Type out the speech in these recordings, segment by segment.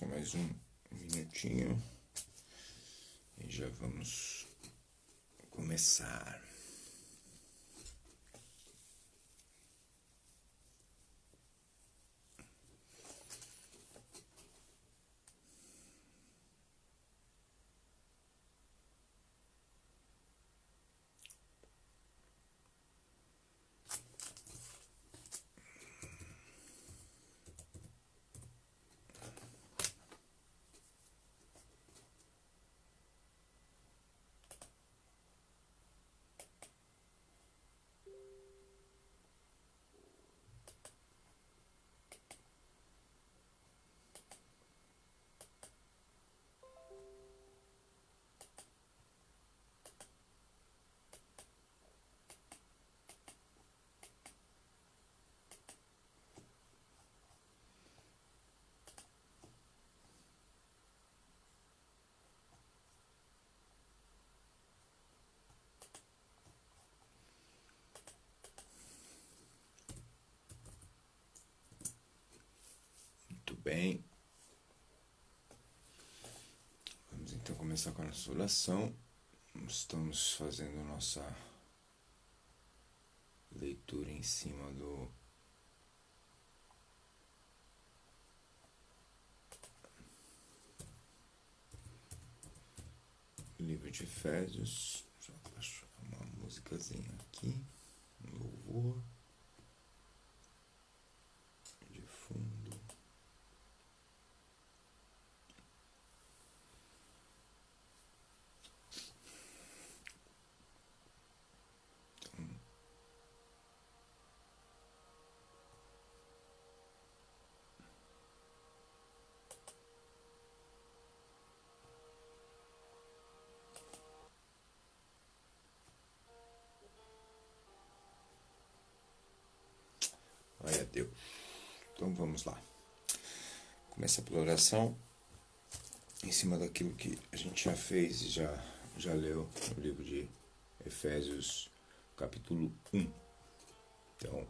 Só mais um minutinho e já vamos começar. Muito bem. Vamos então começar com a nossa oração. Estamos fazendo nossa leitura em cima do livro de Efésios. Já baixo uma musicazinha aqui, um louvor de fundo. Glória a Deus. Então vamos lá. Começa pela oração em cima daquilo que a gente já fez e já leu no livro de Efésios, capítulo 1. Então,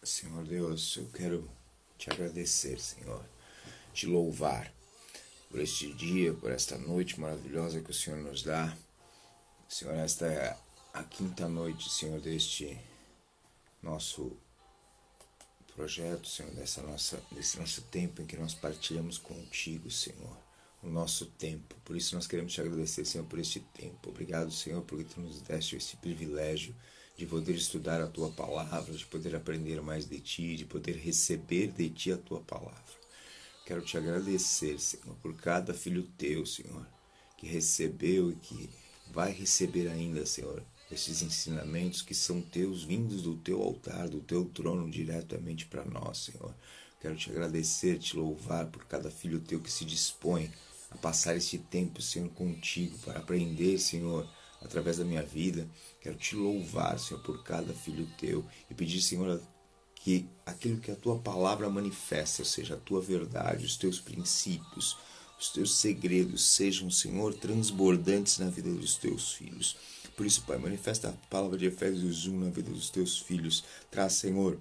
Senhor Deus, eu quero te agradecer, Senhor, te louvar por este dia, por esta noite maravilhosa que o Senhor nos dá. Senhor, esta é a quinta noite, Senhor, deste nosso projeto, Senhor, desse nosso tempo em que nós partilhamos contigo, Senhor, o nosso tempo. Por isso nós queremos te agradecer, Senhor, por este tempo. Obrigado, Senhor, porque tu nos deste esse privilégio de poder estudar a tua palavra, de poder aprender mais de ti, de poder receber de ti a tua palavra. Quero te agradecer, Senhor, por cada filho teu, Senhor, que recebeu e que vai receber ainda, Senhor, esses ensinamentos que são teus, vindos do teu altar, do teu trono, diretamente para nós, Senhor. Quero te agradecer, te louvar por cada filho teu que se dispõe a passar este tempo, Senhor, contigo, para aprender, Senhor, através da minha vida. Quero te louvar, Senhor, por cada filho teu e pedir, Senhor, que aquilo que a tua palavra manifesta, ou seja, a tua verdade, os teus princípios, os teus segredos sejam, Senhor, transbordantes na vida dos teus filhos. Por isso, Pai, manifesta a palavra de Efésios 1 na vida dos teus filhos. Traz, Senhor,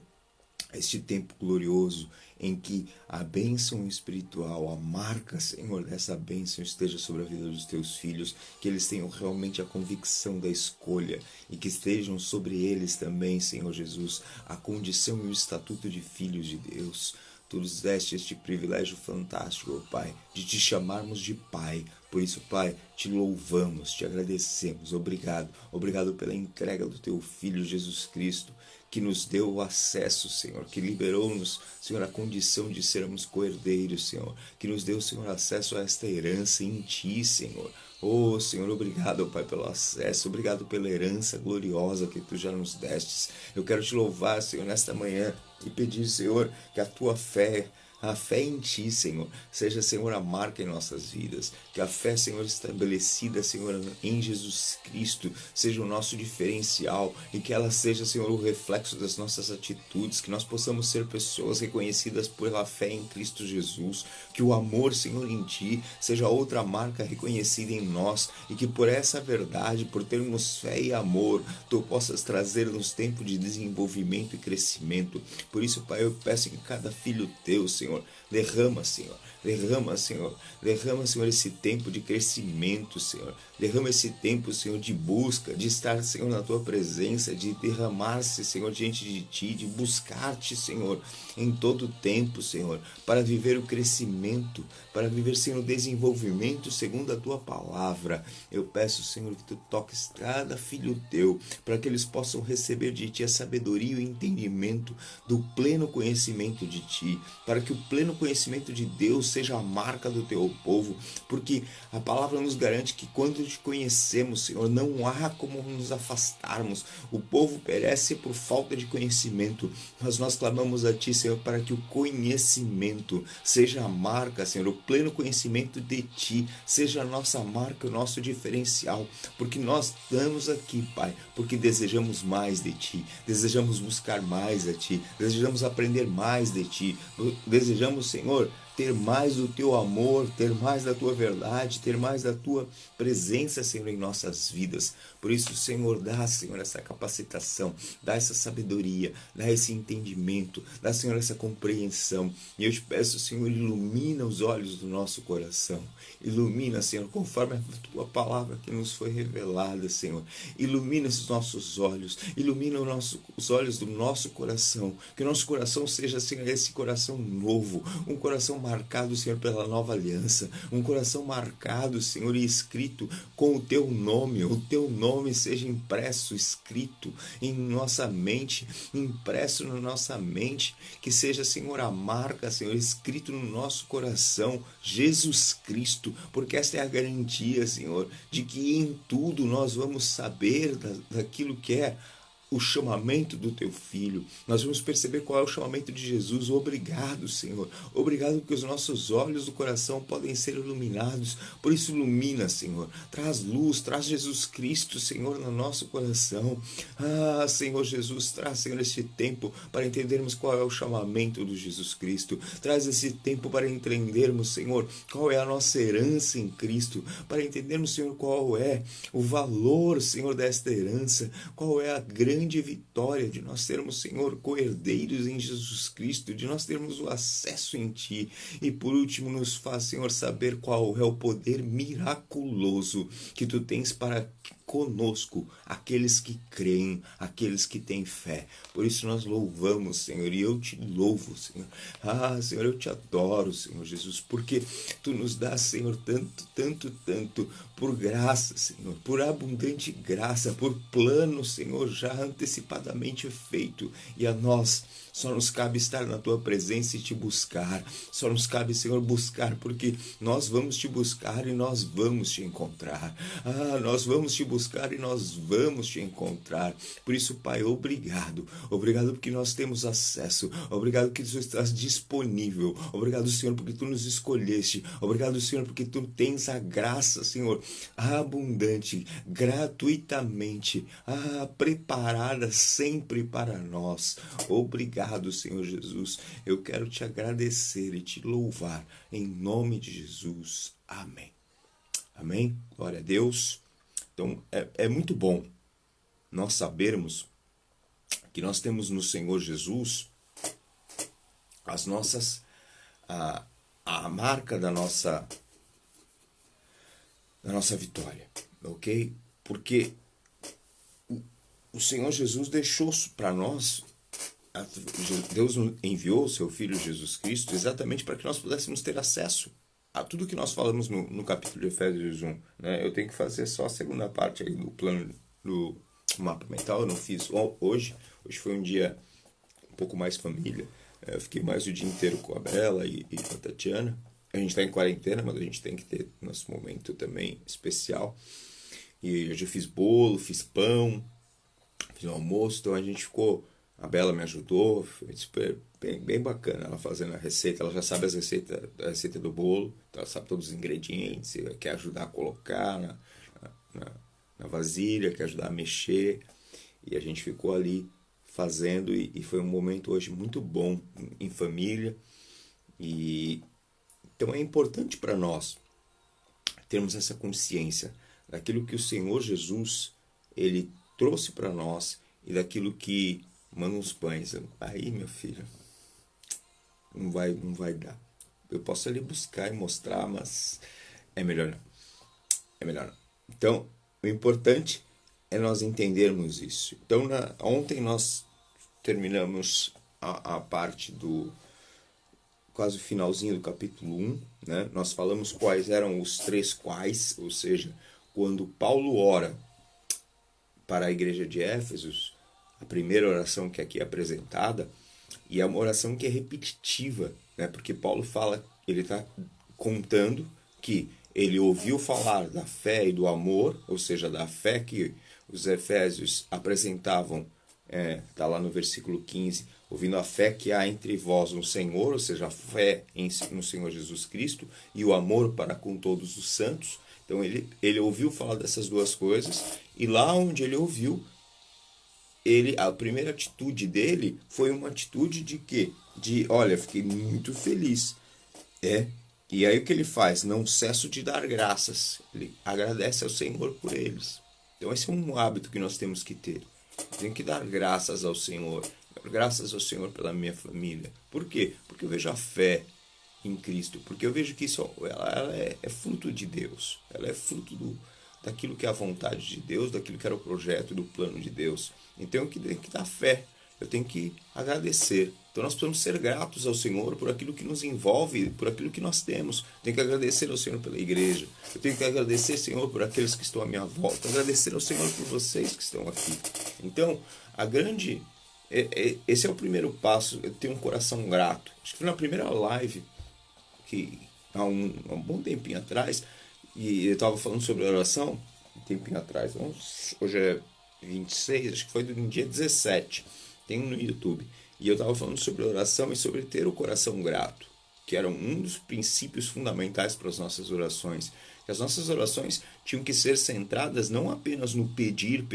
este tempo glorioso em que a bênção espiritual, a marca, Senhor, dessa bênção esteja sobre a vida dos teus filhos, que eles tenham realmente a convicção da escolha e que estejam sobre eles também, Senhor Jesus, a condição e o estatuto de filhos de Deus. Tu nos deste este privilégio fantástico, Pai, de te chamarmos de Pai. Por isso, Pai, te louvamos, te agradecemos. Obrigado. Obrigado pela entrega do teu Filho Jesus Cristo, que nos deu o acesso, Senhor, que liberou-nos, Senhor, a condição de sermos coerdeiros, Senhor, que nos deu, Senhor, acesso a esta herança em Ti, Senhor. Oh, Senhor, obrigado, Pai, pelo acesso, obrigado pela herança gloriosa que Tu já nos destes. Eu quero Te louvar, Senhor, nesta manhã e pedir, Senhor, que a Tua fé, a fé em Ti, Senhor, seja, Senhor, a marca em nossas vidas. Que a fé, Senhor, estabelecida, Senhor, em Jesus Cristo, seja o nosso diferencial e que ela seja, Senhor, o reflexo das nossas atitudes. Que nós possamos ser pessoas reconhecidas pela fé em Cristo Jesus. Que o amor, Senhor, em Ti seja outra marca reconhecida em nós e que por essa verdade, por termos fé e amor, Tu possas trazer-nos tempo de desenvolvimento e crescimento. Por isso, Pai, eu peço que cada filho Teu, Senhor, Senhor. Derrama, Senhor. Derrama, Senhor. Derrama, Senhor, esse tempo de crescimento, Senhor. Derrama esse tempo, Senhor, de busca, de estar, Senhor, na Tua presença, de derramar-se, Senhor, diante de Ti, de buscar-Te, Senhor, em todo o tempo, Senhor, para viver o crescimento, para viver, Senhor, o desenvolvimento segundo a Tua palavra. Eu peço, Senhor, que Tu toques cada filho Teu, para que eles possam receber de Ti a sabedoria e o entendimento do pleno conhecimento de Ti, para que o pleno conhecimento de Deus seja a marca do Teu povo, porque a palavra nos garante que quando Te conhecemos, Senhor, não há como nos afastarmos. O povo perece por falta de conhecimento, mas nós clamamos a Ti, Senhor, para que o conhecimento seja a marca, Senhor, o pleno conhecimento de Ti seja a nossa marca, o nosso diferencial, porque nós estamos aqui, Pai, porque desejamos mais de Ti, desejamos buscar mais a Ti, desejamos aprender mais de Ti, desejamos, Senhor, ter mais do Teu amor, ter mais da Tua verdade, ter mais da Tua presença, Senhor, em nossas vidas. Por isso, Senhor, dá, Senhor, essa capacitação, dá essa sabedoria, dá esse entendimento, dá, Senhor, essa compreensão. E eu te peço, Senhor, ilumina os olhos do nosso coração. Ilumina, Senhor, conforme a Tua palavra que nos foi revelada, Senhor. Ilumina os nossos olhos, ilumina os olhos do nosso coração. Que o nosso coração seja, Senhor, esse coração novo, um coração marcado, Senhor, pela nova aliança, um coração marcado, Senhor, e escrito com o Teu nome seja impresso, escrito em nossa mente, impresso na nossa mente, que seja, Senhor, a marca, Senhor, escrito no nosso coração, Jesus Cristo, porque esta é a garantia, Senhor, de que em tudo nós vamos saber daquilo que é o chamamento do Teu Filho. Nós vamos perceber qual é o chamamento de Jesus. Obrigado, Senhor. Obrigado porque os nossos olhos do coração podem ser iluminados. Por isso ilumina, Senhor. Traz luz, traz Jesus Cristo, Senhor, no nosso coração. Ah, Senhor Jesus, traz, Senhor, este tempo para entendermos qual é o chamamento do Jesus Cristo. Traz esse tempo para entendermos, Senhor, qual é a nossa herança em Cristo. Para entendermos, Senhor, qual é o valor, Senhor, desta herança. Qual é a grande vitória de nós termos, Senhor, co-herdeiros em Jesus Cristo, de nós termos o acesso em Ti. E por último, nos faz, Senhor, saber qual é o poder miraculoso que Tu tens para conosco, aqueles que creem, aqueles que têm fé. Por isso nós louvamos, Senhor, e eu Te louvo, Senhor. Ah, Senhor, eu Te adoro, Senhor Jesus, porque Tu nos dás, Senhor, tanto, por graça, Senhor, por abundante graça, por plano, Senhor, já antecipadamente feito. E a nós só nos cabe estar na Tua presença e Te buscar. Só nos cabe, Senhor, buscar, porque nós vamos Te buscar e nós vamos Te encontrar. Ah, nós vamos Te buscar e nós vamos Te encontrar. Por isso, Pai, obrigado. Obrigado porque nós temos acesso. Obrigado que Tu estás disponível. Obrigado, Senhor, porque Tu nos escolheste. Obrigado, Senhor, porque Tu tens a graça, Senhor, abundante, gratuitamente, preparada sempre para nós. Obrigado, Senhor Jesus. Eu quero Te agradecer e Te louvar em nome de Jesus. Amém. Amém? Glória a Deus. Então, é muito bom nós sabermos que nós temos no Senhor Jesus as nossas, a marca da nossa vitória, ok? Porque o Senhor Jesus deixou para nós, Deus enviou o Seu Filho Jesus Cristo exatamente para que nós pudéssemos ter acesso a tudo que nós falamos no capítulo de Efésios 1. Né? Eu tenho que fazer só a segunda parte aí do plano do mapa mental, eu não fiz hoje. Hoje foi um dia um pouco mais família. Eu fiquei mais o dia inteiro com a Bela e com a Tatiana. A gente está em quarentena, mas a gente tem que ter nosso momento também especial. E eu já fiz bolo, fiz pão, fiz um almoço, então a gente ficou... A Bela me ajudou, foi super bem bacana ela fazendo a receita. Ela já sabe a receita do bolo, então ela sabe todos os ingredientes, quer ajudar a colocar na vasilha, quer ajudar a mexer. E a gente ficou ali fazendo e foi um momento hoje muito bom em família. E então é importante para nós termos essa consciência daquilo que o Senhor Jesus Ele trouxe para nós e daquilo que... Manda uns pães. Aí, meu filho. não vai dar. Eu posso ali buscar e mostrar, mas é melhor não. É melhor não. Então, o importante é nós entendermos isso. Então, ontem nós terminamos a parte do quase o finalzinho do capítulo 1, né? Nós falamos quais eram os três quais, ou seja, quando Paulo ora para a igreja de Éfesos, a primeira oração que aqui é apresentada, e é uma oração que é repetitiva, né? Porque Paulo fala, ele está contando que ele ouviu falar da fé e do amor, ou seja, da fé que os efésios apresentavam, está lá no versículo 15, ouvindo a fé que há entre vós no Senhor, ou seja, a fé no Senhor Jesus Cristo e o amor para com todos os santos. Então ele ouviu falar dessas duas coisas, e lá onde ele ouviu, a primeira atitude dele foi uma atitude de quê? Olha, fiquei muito feliz. E aí o que ele faz? Não cesso de dar graças. Ele agradece ao Senhor por eles. Então esse é um hábito que nós temos que ter. Tenho que dar graças ao Senhor. Graças ao Senhor pela minha família. Por quê? Porque eu vejo a fé em Cristo. Porque eu vejo que isso ela é fruto de Deus. Ela é fruto daquilo que é a vontade de Deus, daquilo que era o projeto, do plano de Deus. Então eu tenho que dar fé. Eu tenho que agradecer. Então nós precisamos ser gratos ao Senhor por aquilo que nos envolve, por aquilo que nós temos. Eu tenho que agradecer ao Senhor pela igreja. Eu tenho que agradecer, Senhor, por aqueles que estão à minha volta. Agradecer ao Senhor por vocês que estão aqui. Então, esse é o primeiro passo. Eu tenho um coração grato. Acho que foi na primeira live, que há um bom tempinho atrás, e eu estava falando sobre oração, um tempinho atrás, hoje é 26, acho que foi no dia 17, tem no YouTube, e eu estava falando sobre oração e sobre ter o coração grato, que era um dos princípios fundamentais para as nossas orações. Que as nossas orações tinham que ser centradas não apenas no pedir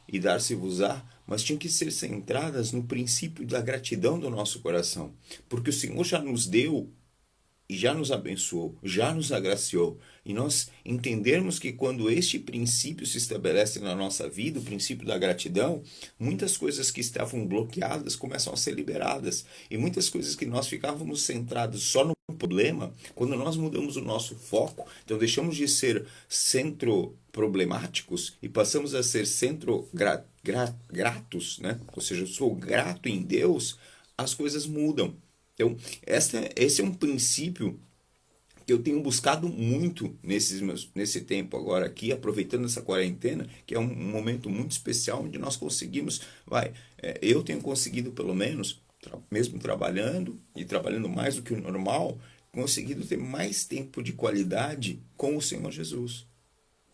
e dar-se-vos-á, mas tinham que ser centradas no princípio da gratidão do nosso coração, porque o Senhor já nos deu e já nos abençoou, já nos agraciou. E nós entendermos que quando este princípio se estabelece na nossa vida, o princípio da gratidão, muitas coisas que estavam bloqueadas começam a ser liberadas. E muitas coisas que nós ficávamos centrados só no problema, quando nós mudamos o nosso foco, então deixamos de ser centro problemáticos e passamos a ser centro gratos, né? Ou seja, eu sou grato em Deus, as coisas mudam. Então, esse é um princípio que eu tenho buscado muito nesse tempo agora aqui, aproveitando essa quarentena, que é um momento muito especial onde nós conseguimos, eu tenho conseguido pelo menos, mesmo trabalhando e trabalhando mais do que o normal, conseguido ter mais tempo de qualidade com o Senhor Jesus.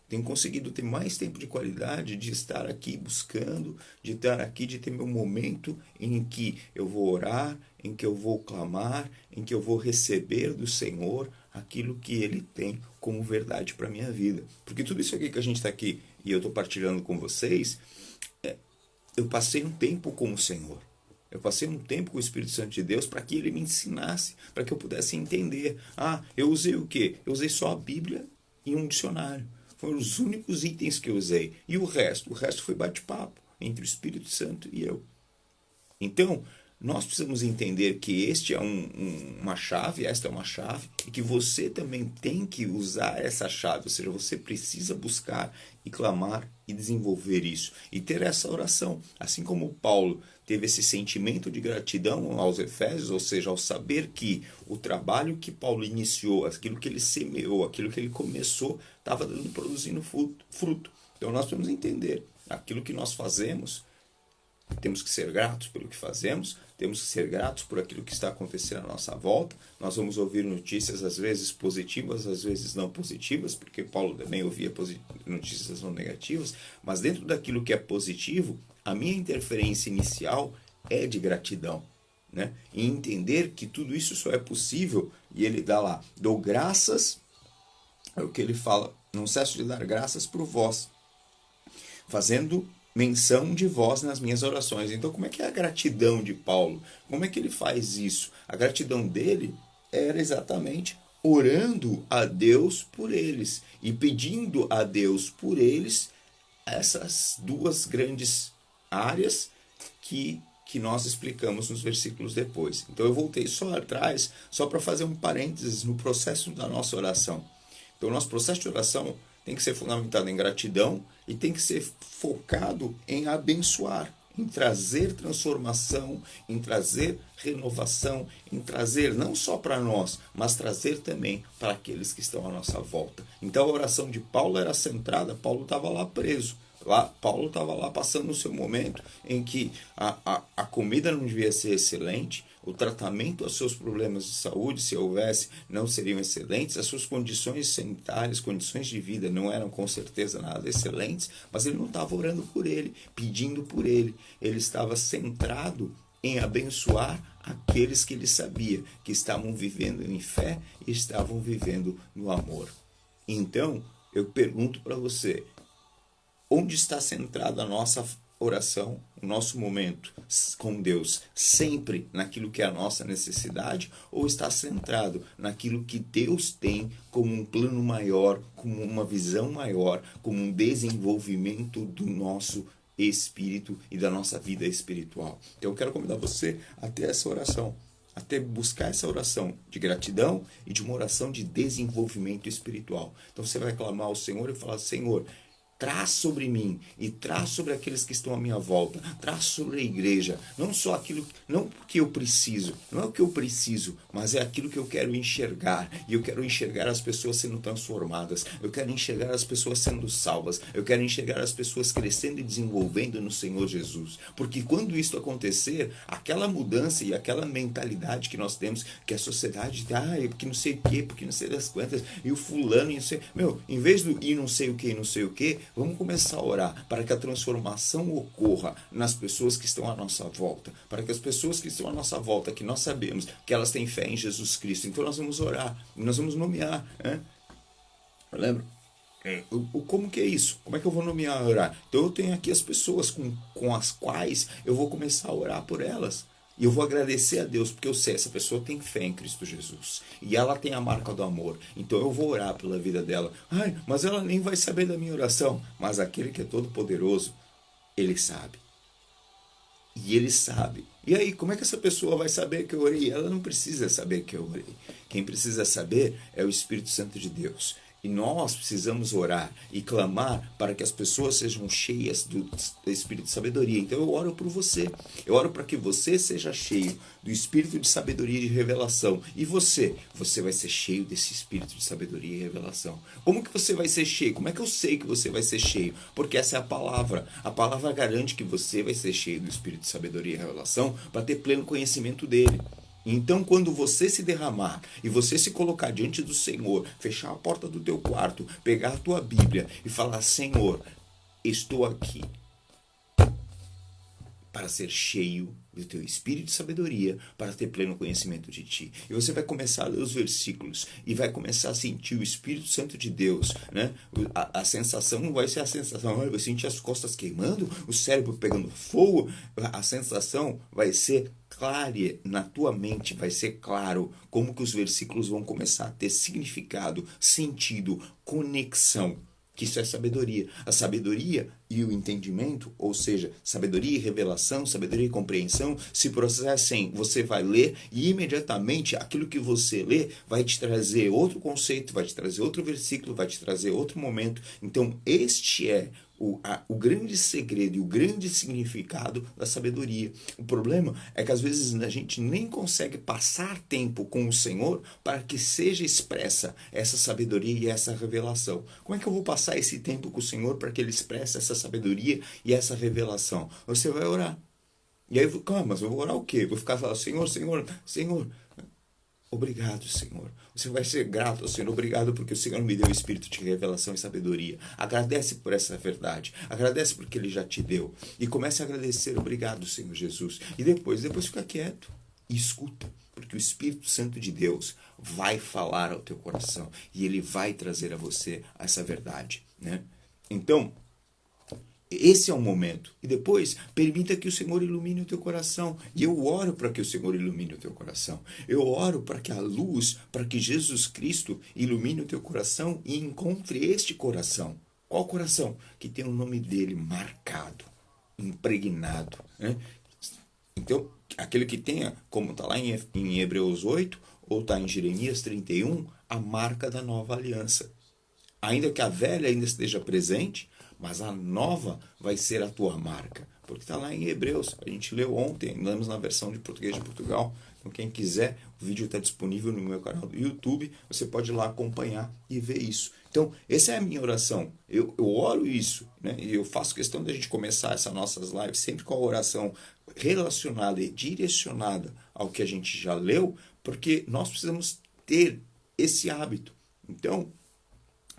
Tenho conseguido ter mais tempo de qualidade de estar aqui buscando, de estar aqui, de ter meu momento em que eu vou orar, em que eu vou clamar, em que eu vou receber do Senhor aquilo que Ele tem como verdade para a minha vida. Porque tudo isso aqui que a gente está aqui e eu estou partilhando com vocês, eu passei um tempo com o Senhor. Eu passei um tempo com o Espírito Santo de Deus para que Ele me ensinasse, para que eu pudesse entender. Eu usei o quê? Eu usei só a Bíblia e um dicionário. Foram os únicos itens que eu usei. E o resto? O resto foi bate-papo entre o Espírito Santo e eu. Então, nós precisamos entender que esta é uma chave, e que você também tem que usar essa chave. Ou seja, você precisa buscar e clamar e desenvolver isso. E ter essa oração. Assim como Paulo teve esse sentimento de gratidão aos Efésios, ou seja, ao saber que o trabalho que Paulo iniciou, aquilo que ele semeou, aquilo que ele começou, estava produzindo fruto. Então nós precisamos entender aquilo que nós fazemos. Temos que ser gratos pelo que fazemos, temos que ser gratos por aquilo que está acontecendo à nossa volta. Nós vamos ouvir notícias às vezes positivas, às vezes não positivas, porque Paulo também ouvia notícias não negativas, mas dentro daquilo que é positivo, a minha interferência inicial é de gratidão, né? E entender que tudo isso só é possível, e ele dá lá, dou graças, é o que ele fala, não cesso de dar graças por vós, fazendo menção de vós nas minhas orações. Então, como é que é a gratidão de Paulo? Como é que ele faz isso? A gratidão dele era exatamente orando a Deus por eles e pedindo a Deus por eles essas duas grandes áreas que que nós explicamos nos versículos depois. Então eu voltei só atrás, só para fazer um parênteses no processo da nossa oração. Então o nosso processo de oração tem que ser fundamentado em gratidão e tem que ser focado em abençoar, em trazer transformação, em trazer renovação, em trazer não só para nós, mas trazer também para aqueles que estão à nossa volta. Então a oração de Paulo era centrada, Paulo estava lá preso. Paulo estava lá passando o seu momento em que a comida não devia ser excelente, o tratamento aos seus problemas de saúde, se houvesse, não seriam excelentes, as suas condições sanitárias, condições de vida não eram com certeza nada excelentes, mas ele não estava orando por ele, pedindo por ele, ele estava centrado em abençoar aqueles que ele sabia que estavam vivendo em fé e estavam vivendo no amor. Então, eu pergunto para você, onde está centrada a nossa oração, o nosso momento com Deus? Sempre naquilo que é a nossa necessidade ou está centrado naquilo que Deus tem como um plano maior, como uma visão maior, como um desenvolvimento do nosso espírito e da nossa vida espiritual? Então eu quero convidar você a ter essa oração, até buscar essa oração de gratidão e de uma oração de desenvolvimento espiritual. Então você vai clamar ao Senhor e falar: Senhor, traz sobre mim e traz sobre aqueles que estão à minha volta, traz sobre a igreja, não só aquilo, não que eu preciso, não é o que eu preciso, mas é aquilo que eu quero enxergar, e eu quero enxergar as pessoas sendo transformadas, eu quero enxergar as pessoas sendo salvas, eu quero enxergar as pessoas crescendo e desenvolvendo no Senhor Jesus, porque quando isso acontecer, aquela mudança e aquela mentalidade que nós temos, que a sociedade porque não sei o que, porque não sei das quantas, e o fulano, e não sei, em vez do e não sei o que, não sei o que, vamos começar a orar para que a transformação ocorra nas pessoas que estão à nossa volta, para que as pessoas que estão à nossa volta, que nós sabemos que elas têm fé em Jesus Cristo, então nós vamos orar, nós vamos nomear, né? Eu lembro, como que é isso? Como é que eu vou nomear e orar? Então eu tenho aqui as pessoas com as quais eu vou começar a orar por elas. E eu vou agradecer a Deus, porque eu sei, essa pessoa tem fé em Cristo Jesus. E ela tem a marca do amor. Então eu vou orar pela vida dela. Mas ela nem vai saber da minha oração. Mas aquele que é todo poderoso, ele sabe. E ele sabe. E aí, como é que essa pessoa vai saber que eu orei? Ela não precisa saber que eu orei. Quem precisa saber é o Espírito Santo de Deus. E nós precisamos orar e clamar para que as pessoas sejam cheias do Espírito de sabedoria. Então eu oro por você. Eu oro para que você seja cheio do Espírito de sabedoria e de revelação. E você vai ser cheio desse Espírito de sabedoria e revelação. Como que você vai ser cheio? Como é que eu sei que você vai ser cheio? Porque essa é a palavra. A palavra garante que você vai ser cheio do Espírito de sabedoria e revelação para ter pleno conhecimento dele. Então, quando você se derramar e você se colocar diante do Senhor, fechar a porta do teu quarto, pegar a tua Bíblia e falar: Senhor, estou aqui para ser cheio do teu espírito de sabedoria, para ter pleno conhecimento de ti. E você vai começar a ler os versículos e vai começar a sentir o Espírito Santo de Deus, né? A sensação não vai ser a sensação, eu vou sentir as costas queimando, o cérebro pegando fogo. A sensação vai ser clara na tua mente, vai ser claro como que os versículos vão começar a ter significado, sentido, conexão. Que isso é sabedoria. A sabedoria e o entendimento, ou seja, sabedoria e revelação, sabedoria e compreensão, se processem. Você vai ler e imediatamente aquilo que você lê vai te trazer outro conceito, vai te trazer outro versículo, vai te trazer outro momento. Então, este é o grande segredo e o grande significado da sabedoria. O problema é que às vezes a gente nem consegue passar tempo com o Senhor para que seja expressa essa sabedoria e essa revelação. Como é que eu vou passar esse tempo com o Senhor para que Ele expresse essa sabedoria e essa revelação? Você vai orar. E aí, mas eu vou orar o quê? Vou ficar falando: Senhor, Senhor, Senhor. Obrigado, Senhor. Você vai ser grato ao Senhor. Obrigado porque o Senhor me deu o espírito de revelação e sabedoria. Agradece por essa verdade. Agradece porque Ele já te deu. E comece a agradecer. Obrigado, Senhor Jesus. E depois fica quieto e escuta. Porque o Espírito Santo de Deus vai falar ao teu coração. E Ele vai trazer a você essa verdade, né? Então, esse é o momento. E depois, permita que o Senhor ilumine o teu coração. E eu oro para que o Senhor ilumine o teu coração. Eu oro para que a luz, para que Jesus Cristo ilumine o teu coração e encontre este coração. Qual coração? Que tem o nome dele marcado, impregnado, né? Então, aquele que tenha, como está lá em Hebreus 8, ou está em Jeremias 31, a marca da nova aliança. Ainda que a velha ainda esteja presente, mas a nova vai ser a tua marca. Porque está lá em Hebreus. A gente leu ontem, lemos na versão de português de Portugal. Então, quem quiser, o vídeo está disponível no meu canal do YouTube. Você pode ir lá acompanhar e ver isso. Então, essa é a minha oração. Eu oro isso, né? E eu faço questão de a gente começar essas nossas lives sempre com a oração relacionada e direcionada ao que a gente já leu, porque nós precisamos ter esse hábito. Então,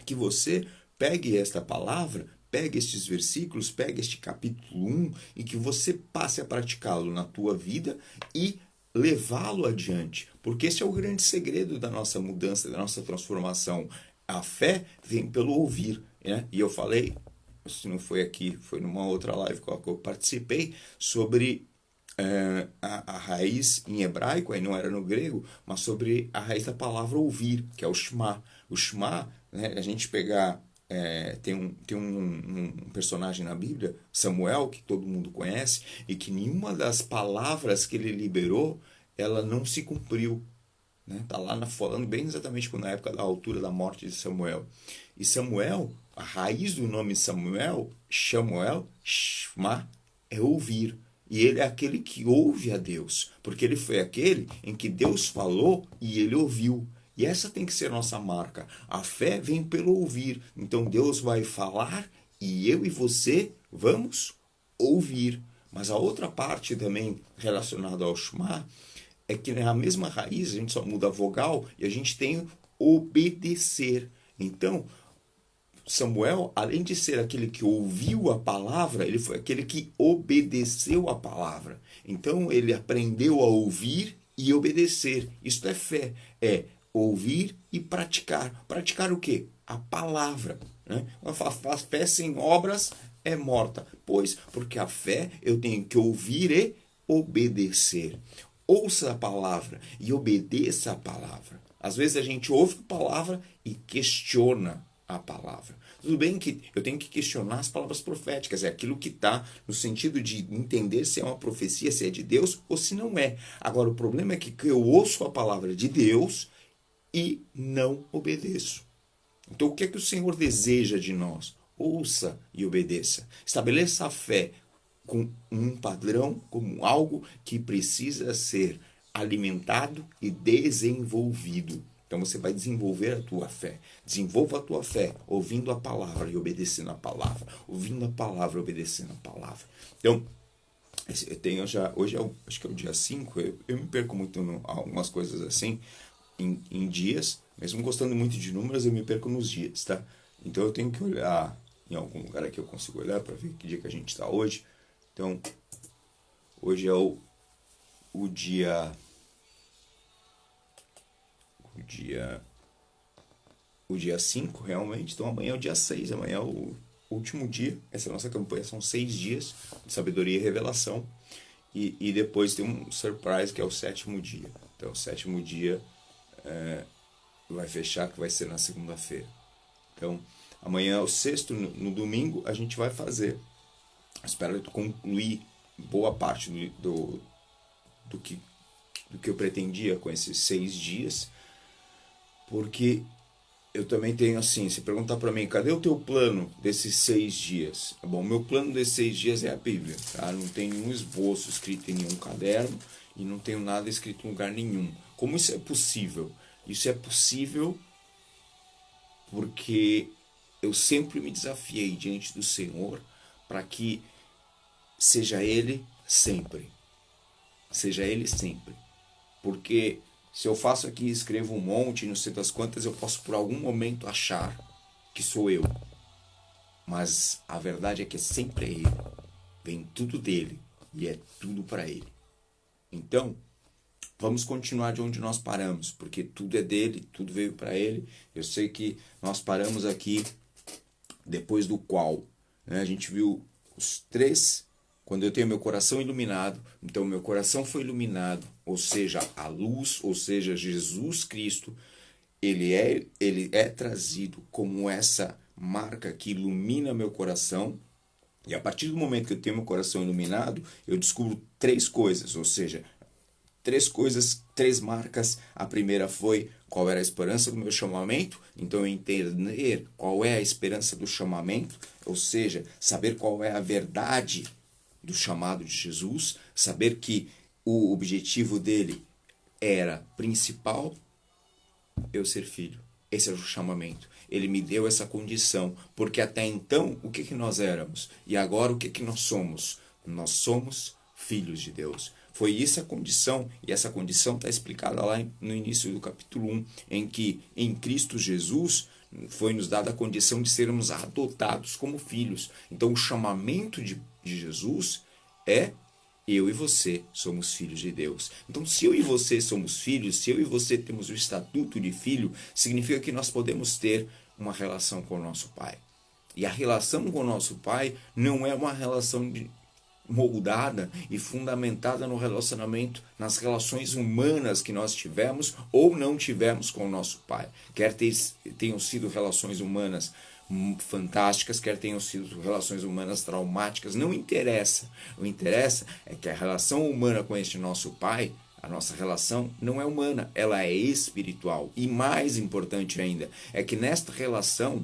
que você pegue esta palavra, pegue estes versículos, pegue este capítulo 1 e que você passe a praticá-lo na tua vida e levá-lo adiante. Porque esse é o grande segredo da nossa mudança, da nossa transformação. A fé vem pelo ouvir, né? E eu falei, se não foi aqui, foi numa outra live que eu participei, sobre a raiz em hebraico, aí não era no grego, mas sobre a raiz da palavra ouvir, que é o Shema. O Shema, né, a gente pegar, tem um personagem na Bíblia, Samuel, que todo mundo conhece, e que nenhuma das palavras que ele liberou, ela não se cumpriu. Né? Tá lá falando bem exatamente na época da altura da morte de Samuel. E Samuel, a raiz do nome Samuel, Shema, é ouvir. E ele é aquele que ouve a Deus, porque ele foi aquele em que Deus falou e ele ouviu. E essa tem que ser a nossa marca. A fé vem pelo ouvir. Então Deus vai falar e eu e você vamos ouvir. Mas a outra parte também relacionada ao Shema é que na mesma raiz a gente só muda a vogal e a gente tem obedecer. Então, Samuel, além de ser aquele que ouviu a palavra, ele foi aquele que obedeceu a palavra. Então, ele aprendeu a ouvir e obedecer. Isto é fé. É ouvir e praticar. Praticar o quê? A palavra. Né? A fé sem obras é morta. Pois, porque a fé eu tenho que ouvir e obedecer. Ouça a palavra e obedeça a palavra. Às vezes a gente ouve a palavra e questiona a palavra. Tudo bem que eu tenho que questionar as palavras proféticas, é aquilo que está no sentido de entender se é uma profecia, se é de Deus ou se não é. Agora, o problema é que eu ouço a palavra de Deus e não obedeço. Então, o que é que o Senhor deseja de nós? Ouça e obedeça. Estabeleça a fé com um padrão, como algo que precisa ser alimentado e desenvolvido. Então você vai desenvolver a tua fé. Desenvolva a tua fé ouvindo a palavra e obedecendo a palavra. Ouvindo a palavra e obedecendo a palavra. Então, eu tenho já, hoje acho que é o dia 5, eu me perco muito em algumas coisas assim, em dias, mesmo gostando muito de números, eu me perco nos dias, tá? Então eu tenho que olhar em algum lugar aqui, eu consigo olhar para ver que dia que a gente está hoje. Então, hoje é o dia 5, realmente. Então, amanhã é o dia 6, amanhã é o último dia. Essa é a nossa campanha, são 6 dias de sabedoria e revelação. E depois tem um surprise, que é o 7º dia. Então, o 7º dia vai fechar, que vai ser na segunda-feira. Então, amanhã é o 6º, no domingo, a gente vai fazer. Espero concluir boa parte do que eu pretendia com esses 6 dias, porque eu também tenho assim, se perguntar para mim, cadê o teu plano desses 6 dias? Bom, meu plano desses 6 dias é a Bíblia, tá? Não tem nenhum esboço escrito em nenhum caderno e não tenho nada escrito em lugar nenhum. Como isso é possível? Isso é possível porque eu sempre me desafiei diante do Senhor para que seja Ele sempre. Seja Ele sempre. Porque se eu faço aqui e escrevo um monte, não sei das quantas, eu posso por algum momento achar que sou eu. Mas a verdade é que sempre é Ele. Vem tudo dele e é tudo para Ele. Então, vamos continuar de onde nós paramos, porque tudo é dele, tudo veio para Ele. Eu sei que nós paramos aqui depois do qual, né, a gente viu os 3, quando eu tenho meu coração iluminado. Então meu coração foi iluminado, ou seja, a luz, ou seja, Jesus Cristo, ele é trazido como essa marca que ilumina meu coração. E a partir do momento que eu tenho meu coração iluminado, eu descubro três coisas, ou seja, três coisas, três marcas. A primeira foi qual era a esperança do meu chamamento, então eu entender qual é a esperança do chamamento, ou seja, saber qual é a verdade do chamado de Jesus, saber que o objetivo dele era principal, eu ser filho. Esse era o chamamento. Ele me deu essa condição, porque até então, o que nós éramos? E agora, o que nós somos? Nós somos filhos de Deus. Foi isso a condição, e essa condição está explicada lá no início do capítulo 1, em que em Cristo Jesus foi nos dada a condição de sermos adotados como filhos. Então, o chamamento de Jesus é: eu e você somos filhos de Deus. Então, se eu e você somos filhos, se eu e você temos o estatuto de filho, significa que nós podemos ter uma relação com o nosso Pai. E a relação com o nosso Pai não é uma relação moldada e fundamentada no relacionamento, nas relações humanas que nós tivemos ou não tivemos com o nosso Pai. Quer tenham sido relações humanas fantásticas, quer tenham sido relações humanas traumáticas, não interessa. O que interessa é que a relação humana com este nosso Pai, a nossa relação não é humana, ela é espiritual. E mais importante ainda, é que nesta relação,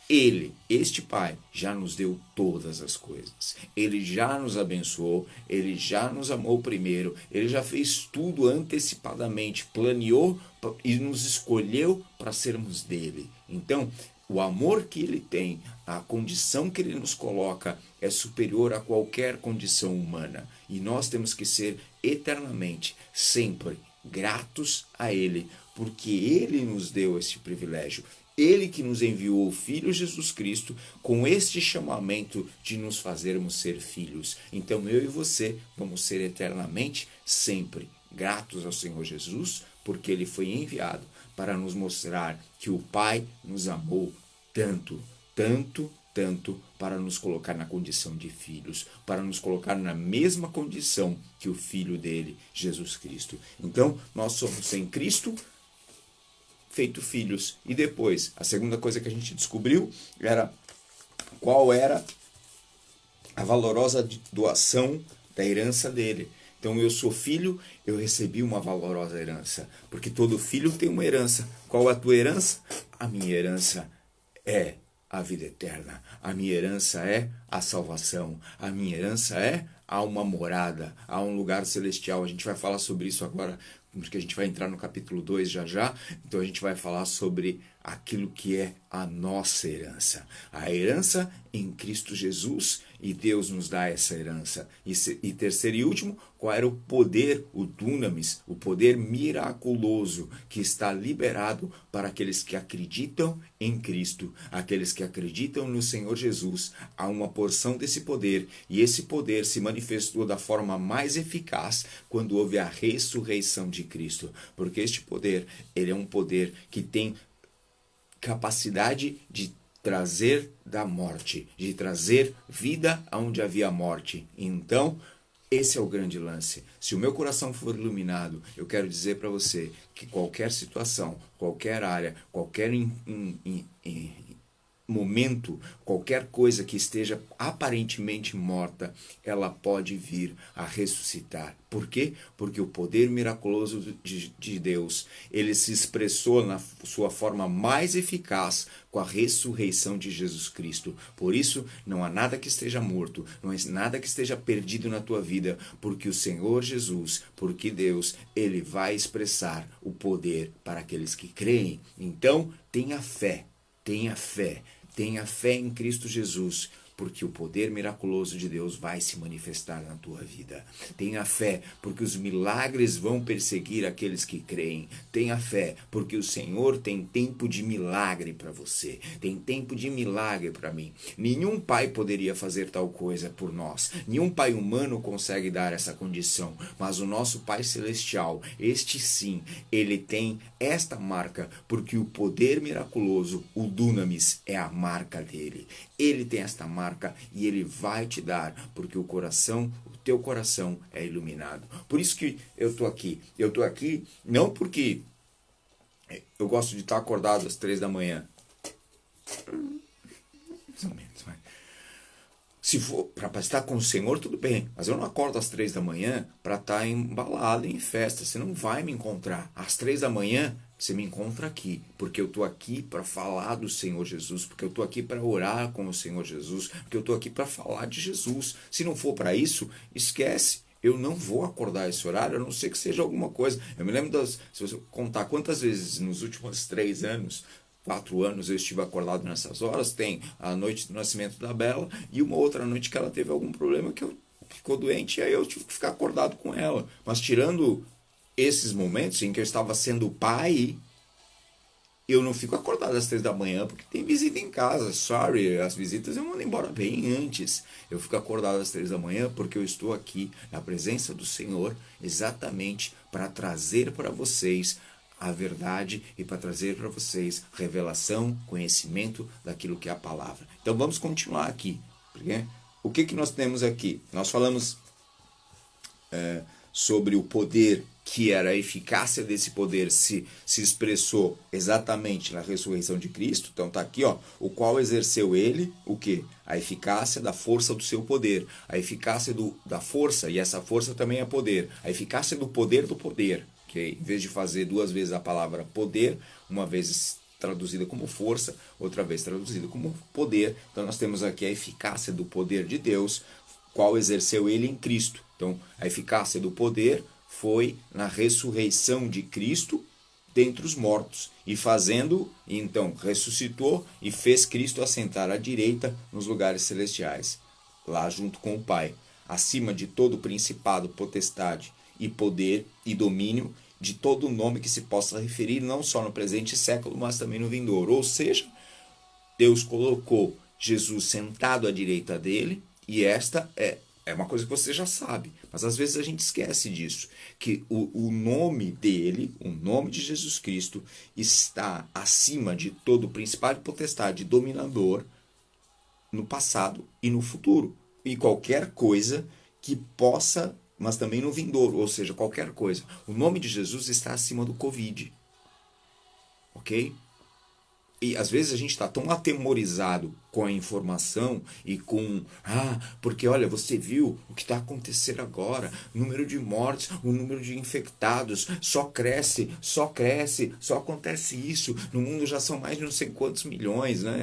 ele, este Pai, já nos deu todas as coisas. Ele já nos abençoou, ele já nos amou primeiro, ele já fez tudo antecipadamente, planeou e nos escolheu para sermos dele. Então, o amor que ele tem, a condição que ele nos coloca é superior a qualquer condição humana. E nós temos que ser eternamente, sempre gratos a ele, porque ele nos deu esse privilégio. Ele que nos enviou o Filho Jesus Cristo com este chamamento de nos fazermos ser filhos. Então eu e você vamos ser eternamente, sempre gratos ao Senhor Jesus, porque ele foi enviado para nos mostrar que o Pai nos amou tanto, tanto, tanto, para nos colocar na condição de filhos, para nos colocar na mesma condição que o Filho dele, Jesus Cristo. Então, nós somos em Cristo feito filhos. E depois, a segunda coisa que a gente descobriu era qual era a valorosa doação da herança dele. Então eu sou filho, eu recebi uma valorosa herança, porque todo filho tem uma herança. Qual é a tua herança? A minha herança é a vida eterna. A minha herança é a salvação. A minha herança é a uma morada, a um lugar celestial. A gente vai falar sobre isso agora, porque a gente vai entrar no capítulo 2 já já. Então a gente vai falar sobre aquilo que é a nossa herança. A herança em Cristo Jesus, e Deus nos dá essa herança. E terceiro e último, qual era o poder, o dunamis, o poder miraculoso que está liberado para aqueles que acreditam em Cristo, aqueles que acreditam no Senhor Jesus. Há uma porção desse poder, e esse poder se manifestou da forma mais eficaz quando houve a ressurreição de Cristo, porque este poder, ele é um poder que tem capacidade de trazer da morte, de trazer vida aonde havia morte. Então, esse é o grande lance. Se o meu coração for iluminado, eu quero dizer para você que qualquer situação, qualquer área, qualquer momento, qualquer coisa que esteja aparentemente morta, ela pode vir a ressuscitar. Por quê? Porque o poder miraculoso de Deus, ele se expressou na sua forma mais eficaz com a ressurreição de Jesus Cristo. Por isso, não há nada que esteja morto, não há nada que esteja perdido na tua vida, porque o Senhor Jesus, porque Deus, ele vai expressar o poder para aqueles que creem. Então, tenha fé, tenha fé. Tenha fé em Cristo Jesus, porque o poder miraculoso de Deus vai se manifestar na tua vida. Tenha fé, porque os milagres vão perseguir aqueles que creem. Tenha fé, porque o Senhor tem tempo de milagre para você. Tem tempo de milagre para mim. Nenhum pai poderia fazer tal coisa por nós. Nenhum pai humano consegue dar essa condição. Mas o nosso Pai Celestial, este sim, ele tem esta marca, porque o poder miraculoso, o dunamis, é a marca dele. Ele tem esta marca e ele vai te dar, porque o teu coração é iluminado. Por isso que eu estou aqui. Eu estou aqui não porque eu gosto de estar acordado às 3 da manhã. Se for para estar com o Senhor, tudo bem. Mas eu não acordo às 3 da manhã para estar embalado em festa. Você não vai me encontrar. Às 3 da manhã, você me encontra aqui. Porque eu estou aqui para falar do Senhor Jesus. Porque eu estou aqui para orar com o Senhor Jesus. Porque eu estou aqui para falar de Jesus. Se não for para isso, esquece. Eu não vou acordar esse horário, a não ser que seja alguma coisa. Eu me lembro se você contar quantas vezes nos últimos 3 anos, 4 anos eu estive acordado nessas horas, tem a noite do nascimento da Bela e uma outra noite que ela teve algum problema que ficou doente e aí eu tive que ficar acordado com ela. Mas tirando esses momentos em que eu estava sendo pai, eu não fico acordado às 3 da manhã porque tem visita em casa. Sorry, as visitas eu mando embora bem antes. Eu fico acordado às 3 da manhã porque eu estou aqui na presença do Senhor exatamente para trazer para vocês a verdade e para trazer para vocês revelação, conhecimento daquilo que é a palavra. Então vamos continuar aqui. Porque o que nós temos aqui? Nós falamos sobre o poder, que era a eficácia desse poder se expressou exatamente na ressurreição de Cristo. Então está aqui, ó, o qual exerceu ele, o quê? A eficácia da força do seu poder, a eficácia da força, e essa força também é poder, a eficácia do poder, okay? Em vez de fazer 2 vezes a palavra poder, uma vez traduzida como força, outra vez traduzida como poder, então nós temos aqui a eficácia do poder de Deus, qual exerceu ele em Cristo. Então a eficácia do poder foi na ressurreição de Cristo dentre os mortos, e então ressuscitou e fez Cristo assentar à direita nos lugares celestiais, lá junto com o Pai, acima de todo principado, potestade e poder e domínio, de todo nome que se possa referir, não só no presente século, mas também no vindouro. Ou seja, Deus colocou Jesus sentado à direita dele, e esta é uma coisa que você já sabe, mas às vezes a gente esquece disso, que o nome dele, o nome de Jesus Cristo, está acima de todo principado, potestade, dominador no passado e no futuro. E qualquer coisa que possa, mas também no vindouro, ou seja, qualquer coisa. O nome de Jesus está acima do Covid. Ok? E às vezes a gente está tão atemorizado com a informação e com... porque olha, você viu o que está acontecendo agora, o número de mortes, o número de infectados, só cresce, só acontece isso, no mundo já são mais de não sei quantos milhões, né?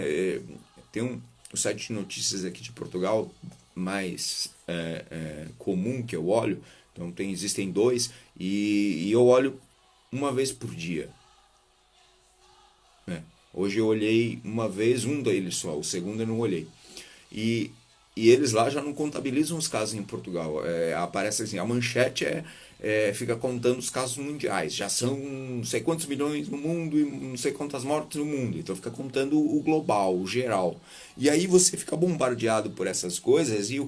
Tem um site de notícias aqui de Portugal mais comum que eu olho, então existem 2, e eu olho uma vez por dia. Hoje eu olhei uma vez, um deles só, o segundo eu não olhei. E eles lá já não contabilizam os casos em Portugal. Aparece assim, a manchete fica contando os casos mundiais. Já são não sei quantos milhões no mundo e não sei quantas mortes no mundo. Então fica contando o global, o geral. E aí você fica bombardeado por essas coisas. E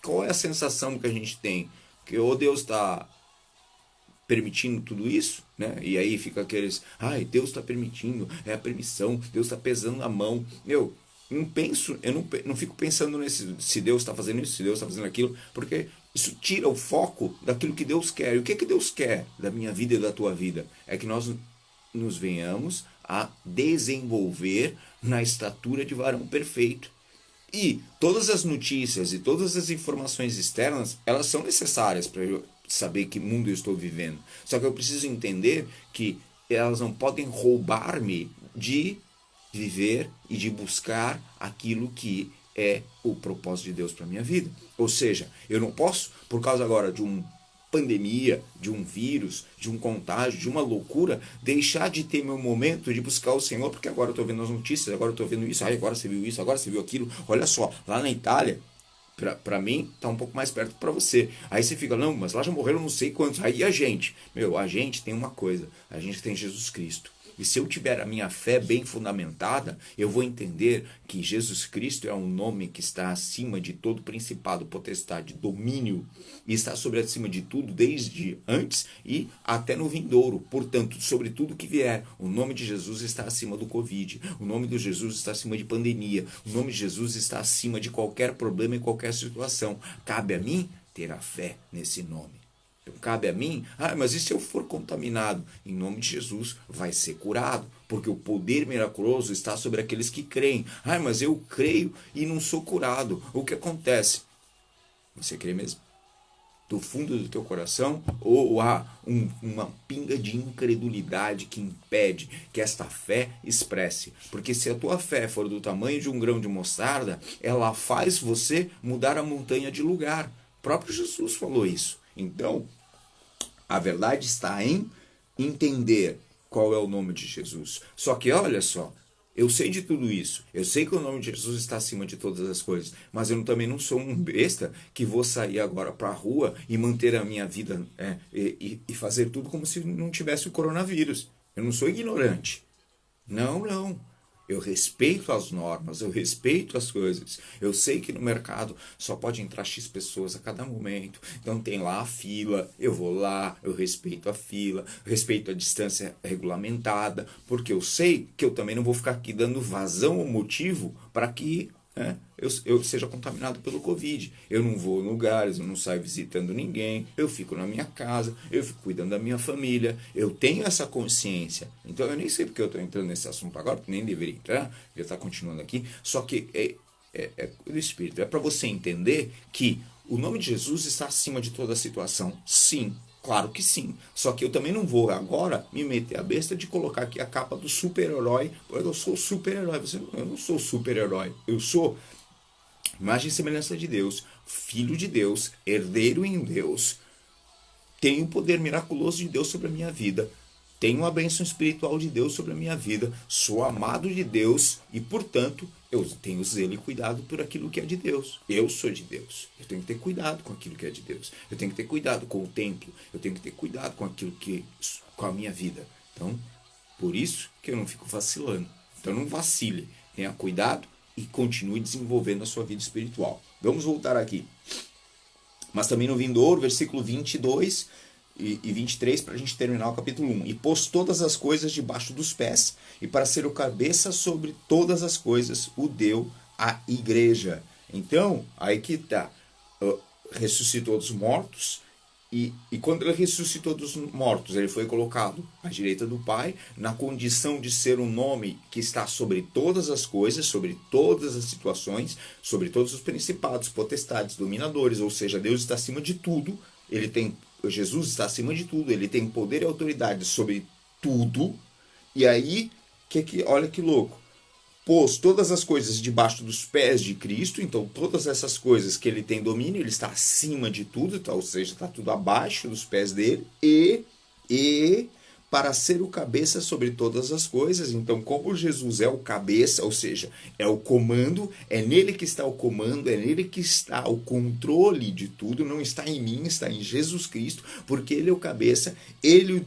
qual é a sensação que a gente tem? Que ou Deus está permitindo tudo isso, né? E aí fica aqueles, Deus está permitindo, é a permissão, Deus está pesando a mão. Eu não fico pensando se Deus está fazendo isso, se Deus está fazendo aquilo, porque isso tira o foco daquilo que Deus quer. E o que Deus quer da minha vida e da tua vida? É que nós nos venhamos a desenvolver na estatura de varão perfeito. E todas as notícias e todas as informações externas, elas são necessárias para eu saber que mundo eu estou vivendo. Só que eu preciso entender que elas não podem roubar-me de viver e de buscar aquilo que é o propósito de Deus para a minha vida. Ou seja, eu não posso, por causa agora de uma pandemia, de um vírus, de um contágio, de uma loucura, deixar de ter meu momento de buscar o Senhor, porque agora eu estou vendo as notícias, agora eu estou vendo isso, agora você viu isso, agora você viu aquilo. Olha só, lá na Itália, para mim, tá um pouco mais perto para você. Aí você fica, não, mas lá já morreram não sei quantos. Aí a gente tem uma coisa, a gente tem Jesus Cristo. E se eu tiver a minha fé bem fundamentada, eu vou entender que Jesus Cristo é um nome que está acima de todo principado, potestade, domínio, e está sobre acima de tudo desde antes e até no vindouro. Portanto, sobre tudo que vier, o nome de Jesus está acima do Covid, o nome de Jesus está acima de pandemia, o nome de Jesus está acima de qualquer problema e qualquer situação. Cabe a mim ter a fé nesse nome. Então cabe a mim, mas e se eu for contaminado? Em nome de Jesus, vai ser curado, porque o poder miraculoso está sobre aqueles que creem. Mas eu creio e não sou curado. O que acontece? Você crê mesmo? Do fundo do teu coração, ou há uma pinga de incredulidade que impede que esta fé expresse? Porque se a tua fé for do tamanho de um grão de mostarda, ela faz você mudar a montanha de lugar. O próprio Jesus falou isso. Então, a verdade está em entender qual é o nome de Jesus. Só que olha só, eu sei de tudo isso. Eu sei que o nome de Jesus está acima de todas as coisas. Mas eu também não sou um besta que vou sair agora para a rua e manter a minha vida e fazer tudo como se não tivesse o coronavírus. Eu não sou ignorante. Não, não. Eu respeito as normas, eu respeito as coisas. Eu sei que no mercado só pode entrar X pessoas a cada momento. Então tem lá a fila, eu vou lá, eu respeito a fila, respeito a distância regulamentada, porque eu sei que eu também não vou ficar aqui dando vazão ou motivo para que eu seja contaminado pelo Covid. Eu não vou em lugares, eu não saio visitando ninguém, eu fico na minha casa, eu fico cuidando da minha família, eu tenho essa consciência. Então eu nem sei porque eu estou entrando nesse assunto agora, porque nem deveria entrar, devia estar continuando aqui, só que é do Espírito, é para você entender que o nome de Jesus está acima de toda a situação, sim. Claro que sim. Só que eu também não vou agora me meter a besta de colocar aqui a capa do super-herói. Eu sou super-herói. Eu não sou super-herói. Eu sou imagem e semelhança de Deus, filho de Deus, herdeiro em Deus. Tenho o poder miraculoso de Deus sobre a minha vida. Tenho a bênção espiritual de Deus sobre a minha vida. Sou amado de Deus e, portanto, eu tenho zelo e cuidado por aquilo que é de Deus. Eu sou de Deus. Eu tenho que ter cuidado com aquilo que é de Deus. Eu tenho que ter cuidado com o templo. Eu tenho que ter cuidado com aquilo com a minha vida. Então, por isso que eu não fico vacilando. Então, não vacile. Tenha cuidado e continue desenvolvendo a sua vida espiritual. Vamos voltar aqui. Mas também no vindouro, versículo 22 e 23, para a gente terminar o capítulo 1. E pôs todas as coisas debaixo dos pés, e para ser o cabeça sobre todas as coisas, o deu à igreja. Então, aí que está. Ressuscitou dos mortos, e quando ele ressuscitou dos mortos, ele foi colocado à direita do Pai, na condição de ser um nome que está sobre todas as coisas, sobre todas as situações, sobre todos os principados, potestades, dominadores, ou seja, Deus está acima de tudo, Jesus está acima de tudo, ele tem poder e autoridade sobre tudo, e aí, olha que louco, pôs todas as coisas debaixo dos pés de Cristo, então todas essas coisas que ele tem domínio, ele está acima de tudo, ou seja, está tudo abaixo dos pés dele, e para ser o cabeça sobre todas as coisas, então como Jesus é o cabeça, ou seja, é o comando, é nele que está o comando, é nele que está o controle de tudo, não está em mim, está em Jesus Cristo, porque ele é o cabeça, ele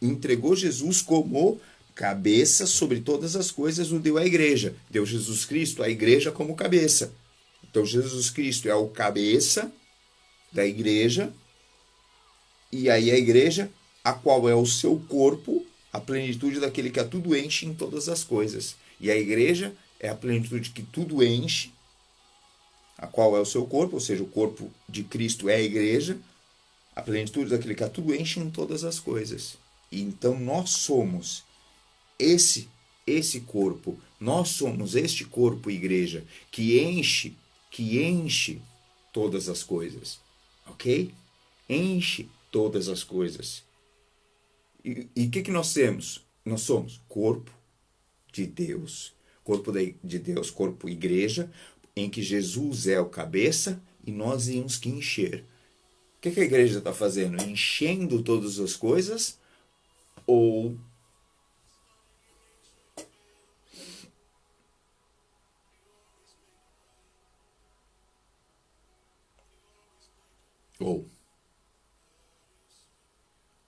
entregou Jesus como cabeça sobre todas as coisas, o deu à igreja. Deu Jesus Cristo à igreja como cabeça. Então Jesus Cristo é o cabeça da igreja, e aí a igreja, a qual é o seu corpo, a plenitude daquele que a tudo enche em todas as coisas. E a igreja é a plenitude que tudo enche, a qual é o seu corpo, ou seja, o corpo de Cristo é a igreja, a plenitude daquele que a tudo enche em todas as coisas. E então nós somos esse corpo, nós somos este corpo, igreja, que enche todas as coisas, ok? Enche todas as coisas. E o que nós temos? Nós somos corpo de Deus, corpo igreja, em que Jesus é o cabeça e nós temos que encher. O que a igreja está fazendo? Enchendo todas as coisas ou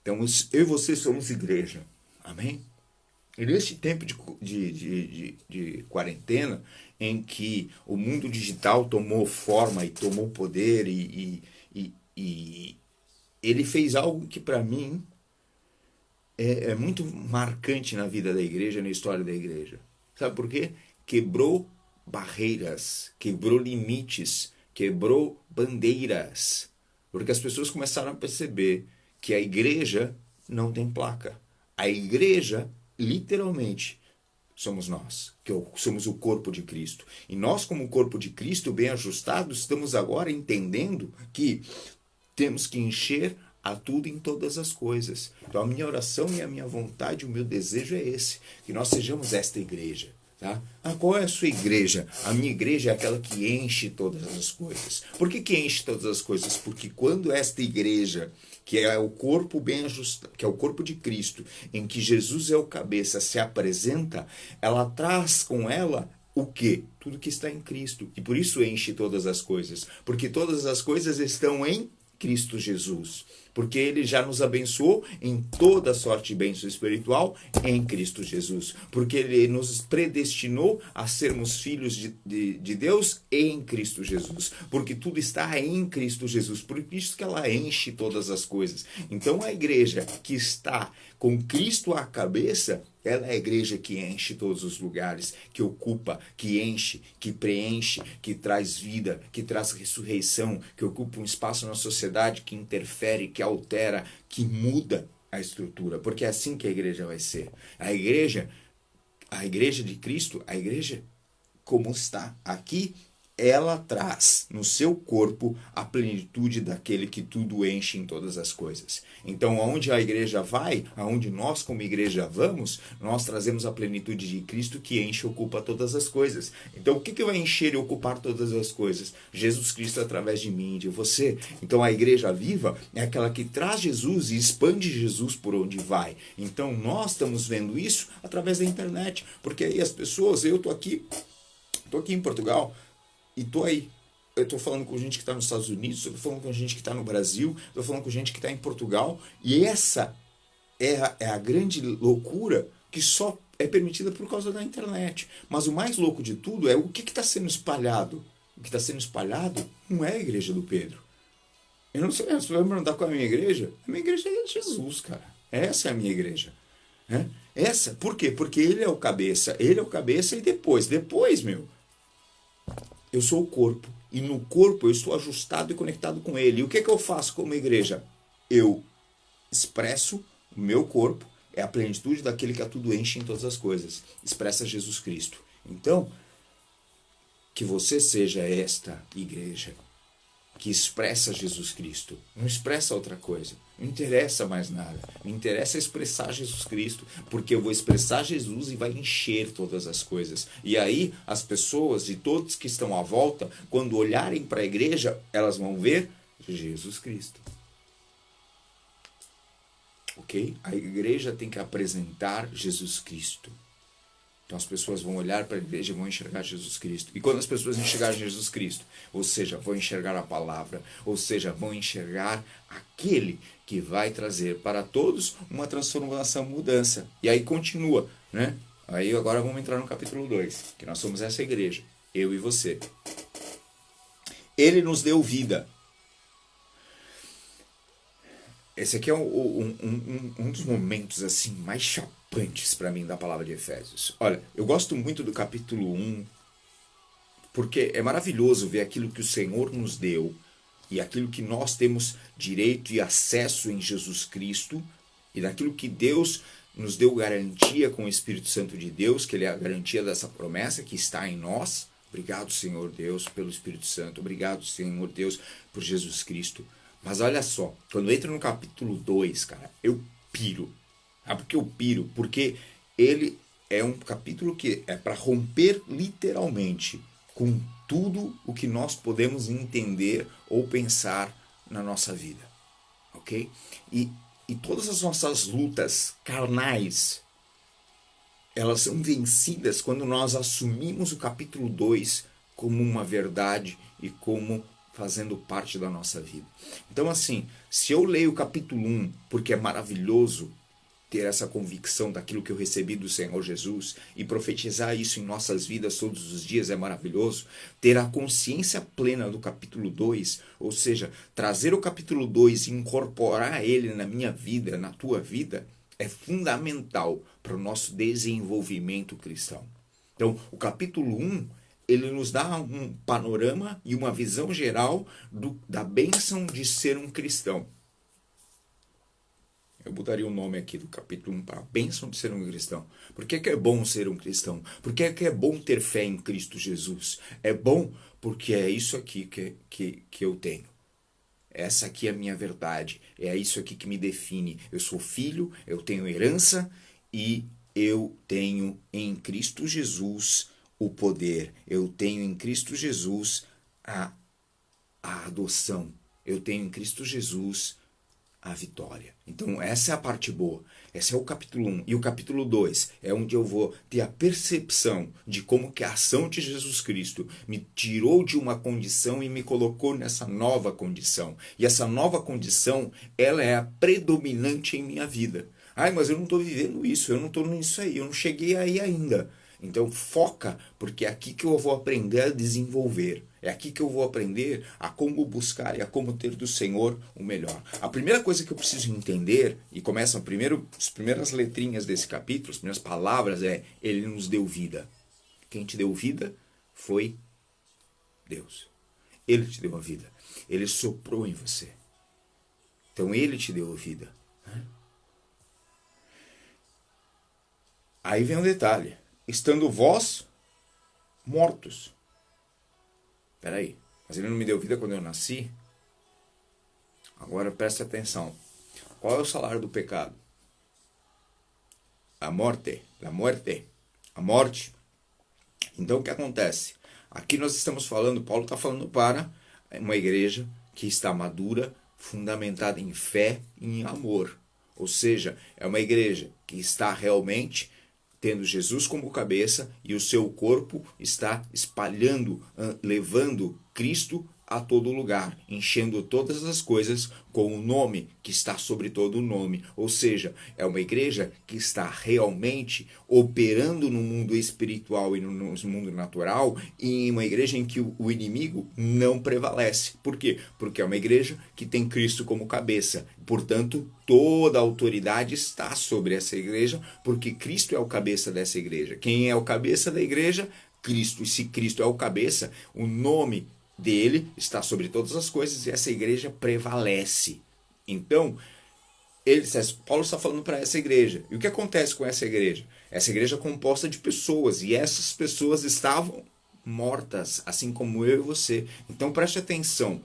então, eu e você somos igreja. Amém? E neste tempo de quarentena, em que o mundo digital tomou forma e tomou poder, e ele fez algo que para mim é muito marcante na vida da igreja, na história da igreja. Sabe por quê? Quebrou barreiras, quebrou limites, quebrou bandeiras. Porque as pessoas começaram a perceber que a igreja não tem placa. A igreja, literalmente, somos nós, somos o corpo de Cristo. E nós, como corpo de Cristo, bem ajustados, estamos agora entendendo que temos que encher a tudo em todas as coisas. Então a minha oração e a minha vontade, o meu desejo é esse, que nós sejamos esta igreja. Tá? Qual é a sua igreja? A minha igreja é aquela que enche todas as coisas. Por que enche todas as coisas? Porque quando esta igreja, que é o corpo bem ajustado, que é o corpo de Cristo, em que Jesus é o cabeça, se apresenta, ela traz com ela o quê? Tudo que está em Cristo. E por isso enche todas as coisas. Porque todas as coisas estão em Cristo Jesus. Porque ele já nos abençoou em toda sorte de bênção espiritual em Cristo Jesus. Porque ele nos predestinou a sermos filhos de Deus em Cristo Jesus. Porque tudo está em Cristo Jesus. Por isso que ela enche todas as coisas. Então a igreja que está com Cristo à cabeça, ela é a igreja que enche todos os lugares, que ocupa, que enche, que preenche, que traz vida, que traz ressurreição, que ocupa um espaço na sociedade, que interfere, que altera, que muda a estrutura. Porque é assim que a igreja vai ser. A igreja de Cristo, a igreja como está aqui, ela traz no seu corpo a plenitude daquele que tudo enche em todas as coisas. Então, aonde a igreja vai, aonde nós como igreja vamos, nós trazemos a plenitude de Cristo que enche e ocupa todas as coisas. Então, o que vai encher e ocupar todas as coisas? Jesus Cristo através de mim e de você. Então, a igreja viva é aquela que traz Jesus e expande Jesus por onde vai. Então, nós estamos vendo isso através da internet, porque aí as pessoas, eu estou aqui em Portugal, e tô aí. Eu tô falando com gente que está nos Estados Unidos, eu tô falando com gente que está no Brasil, tô falando com gente que está em Portugal. E essa é a grande loucura que só é permitida por causa da internet. Mas o mais louco de tudo é o que está sendo espalhado. O que está sendo espalhado não é a igreja do Pedro. Eu não sei, você vai me perguntar qual é a minha igreja? A minha igreja é de Jesus, cara. Essa é a minha igreja. Essa, por quê? Porque ele é o cabeça. Ele é o cabeça e depois, meu... Eu sou o corpo, e no corpo eu estou ajustado e conectado com ele. E o que eu faço como igreja? Eu expresso o meu corpo, é a plenitude daquele que a tudo enche em todas as coisas. Expressa Jesus Cristo. Então, que você seja esta igreja que expressa Jesus Cristo. Não expressa outra coisa. Não interessa mais nada. Me interessa expressar Jesus Cristo, porque eu vou expressar Jesus e vai encher todas as coisas. E aí as pessoas e todos que estão à volta, quando olharem para a igreja, elas vão ver Jesus Cristo. Ok? A igreja tem que apresentar Jesus Cristo. Então as pessoas vão olhar para a igreja e vão enxergar Jesus Cristo. E quando as pessoas enxergarem Jesus Cristo, ou seja, vão enxergar a palavra, ou seja, vão enxergar aquele que vai trazer para todos uma transformação, mudança. E aí continua, né? Aí agora vamos entrar no capítulo 2, que nós somos essa igreja, eu e você. Ele nos deu vida. Esse aqui é um dos momentos assim mais chapantes para mim da palavra de Efésios. Olha, eu gosto muito do capítulo 1, porque é maravilhoso ver aquilo que o Senhor nos deu e aquilo que nós temos direito e acesso em Jesus Cristo e daquilo que Deus nos deu garantia com o Espírito Santo de Deus, que ele é a garantia dessa promessa que está em nós. Obrigado, Senhor Deus, pelo Espírito Santo. Obrigado, Senhor Deus, por Jesus Cristo. Mas olha só, quando eu entro no capítulo 2, cara, eu piro. Sabe por que eu piro? Porque ele é um capítulo que é para romper literalmente com tudo o que nós podemos entender ou pensar na nossa vida. Ok? E todas as nossas lutas carnais, elas são vencidas quando nós assumimos o capítulo 2 como uma verdade e como fazendo parte da nossa vida. Então, assim, se eu leio o capítulo 1 porque é maravilhoso ter essa convicção daquilo que eu recebi do Senhor Jesus e profetizar isso em nossas vidas todos os dias é maravilhoso, ter a consciência plena do capítulo 2, ou seja, trazer o capítulo 2 e incorporar ele na minha vida, na tua vida, é fundamental para o nosso desenvolvimento cristão. Então, o capítulo 1 ele nos dá um panorama e uma visão geral da bênção de ser um cristão. Eu botaria o nome aqui do capítulo 1 para a bênção de ser um cristão. Por que é bom ser um cristão? Por que é bom ter fé em Cristo Jesus? É bom porque é isso aqui que eu tenho. Essa aqui é a minha verdade. É isso aqui que me define. Eu sou filho, eu tenho herança e eu tenho em Cristo Jesus o poder. Eu tenho em Cristo Jesus a adoção. Eu tenho em Cristo Jesus a vitória. Então essa é a parte boa. Esse é o capítulo 1. E o capítulo 2 é onde eu vou ter a percepção de como que a ação de Jesus Cristo me tirou de uma condição e me colocou nessa nova condição. E essa nova condição, ela é a predominante em minha vida. Ai, mas eu não estou vivendo isso, eu não estou nisso aí, eu não cheguei aí ainda. Então foca, porque é aqui que eu vou aprender a desenvolver. É aqui que eu vou aprender a como buscar e a como ter do Senhor o melhor. A primeira coisa que eu preciso entender, e começam as primeiras letrinhas desse capítulo, as primeiras palavras é: Ele nos deu vida. Quem te deu vida foi Deus. Ele te deu a vida. Ele soprou em você. Então Ele te deu a vida. Aí vem um detalhe. Estando vós mortos. Peraí, mas ele não me deu vida quando eu nasci? Agora preste atenção. Qual é o salário do pecado? A morte. A morte. Então o que acontece? Aqui nós estamos falando, Paulo está falando para uma igreja que está madura, fundamentada em fé e em amor. Ou seja, é uma igreja que está realmente tendo Jesus como cabeça e o seu corpo está espalhando, levando Cristo a todo lugar, enchendo todas as coisas com o nome que está sobre todo o nome. Ou seja, é uma igreja que está realmente operando no mundo espiritual e no mundo natural, e uma igreja em que o inimigo não prevalece. Por quê? Porque é uma igreja que tem Cristo como cabeça. Portanto, toda a autoridade está sobre essa igreja, porque Cristo é o cabeça dessa igreja. Quem é o cabeça da igreja? Cristo. E se Cristo é o cabeça, o nome dele está sobre todas as coisas e essa igreja prevalece. Então, Paulo está falando para essa igreja. E o que acontece com essa igreja? Essa igreja é composta de pessoas e essas pessoas estavam mortas, assim como eu e você. Então preste atenção.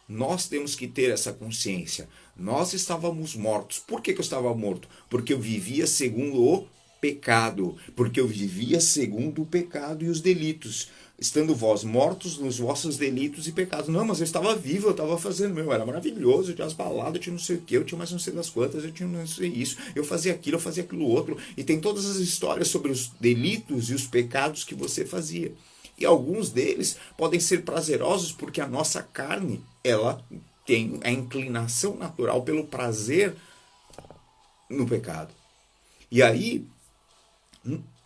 Nós temos que ter essa consciência. Nós estávamos mortos. Por que eu estava morto? Porque eu vivia segundo o pecado. Porque eu vivia segundo o pecado e os delitos. Estando vós mortos nos vossos delitos e pecados. Não, mas eu estava vivo, eu estava fazendo, era maravilhoso, eu tinha as baladas, eu tinha não sei o que, eu tinha mais não sei das quantas, eu tinha não sei isso, eu fazia aquilo outro. E tem todas as histórias sobre os delitos e os pecados que você fazia. E alguns deles podem ser prazerosos porque a nossa carne, ela tem a inclinação natural pelo prazer no pecado. E aí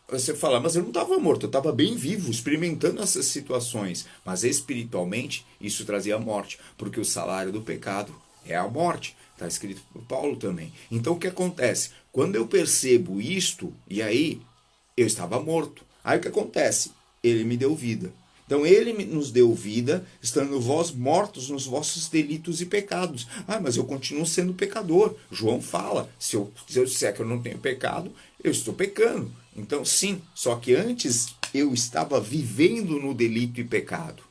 você fala, mas eu não estava morto, eu estava bem vivo, experimentando essas situações. Mas espiritualmente, isso trazia a morte, porque o salário do pecado é a morte. Está escrito por Paulo também. Então o que acontece? Quando eu percebo isto, e aí eu estava morto. Aí o que acontece? Ele me deu vida. Então ele nos deu vida, estando vós mortos nos vossos delitos e pecados. Ah, mas eu continuo sendo pecador. João fala, se eu disser que eu não tenho pecado, eu estou pecando. Então sim, só que antes eu estava vivendo no delito e pecado.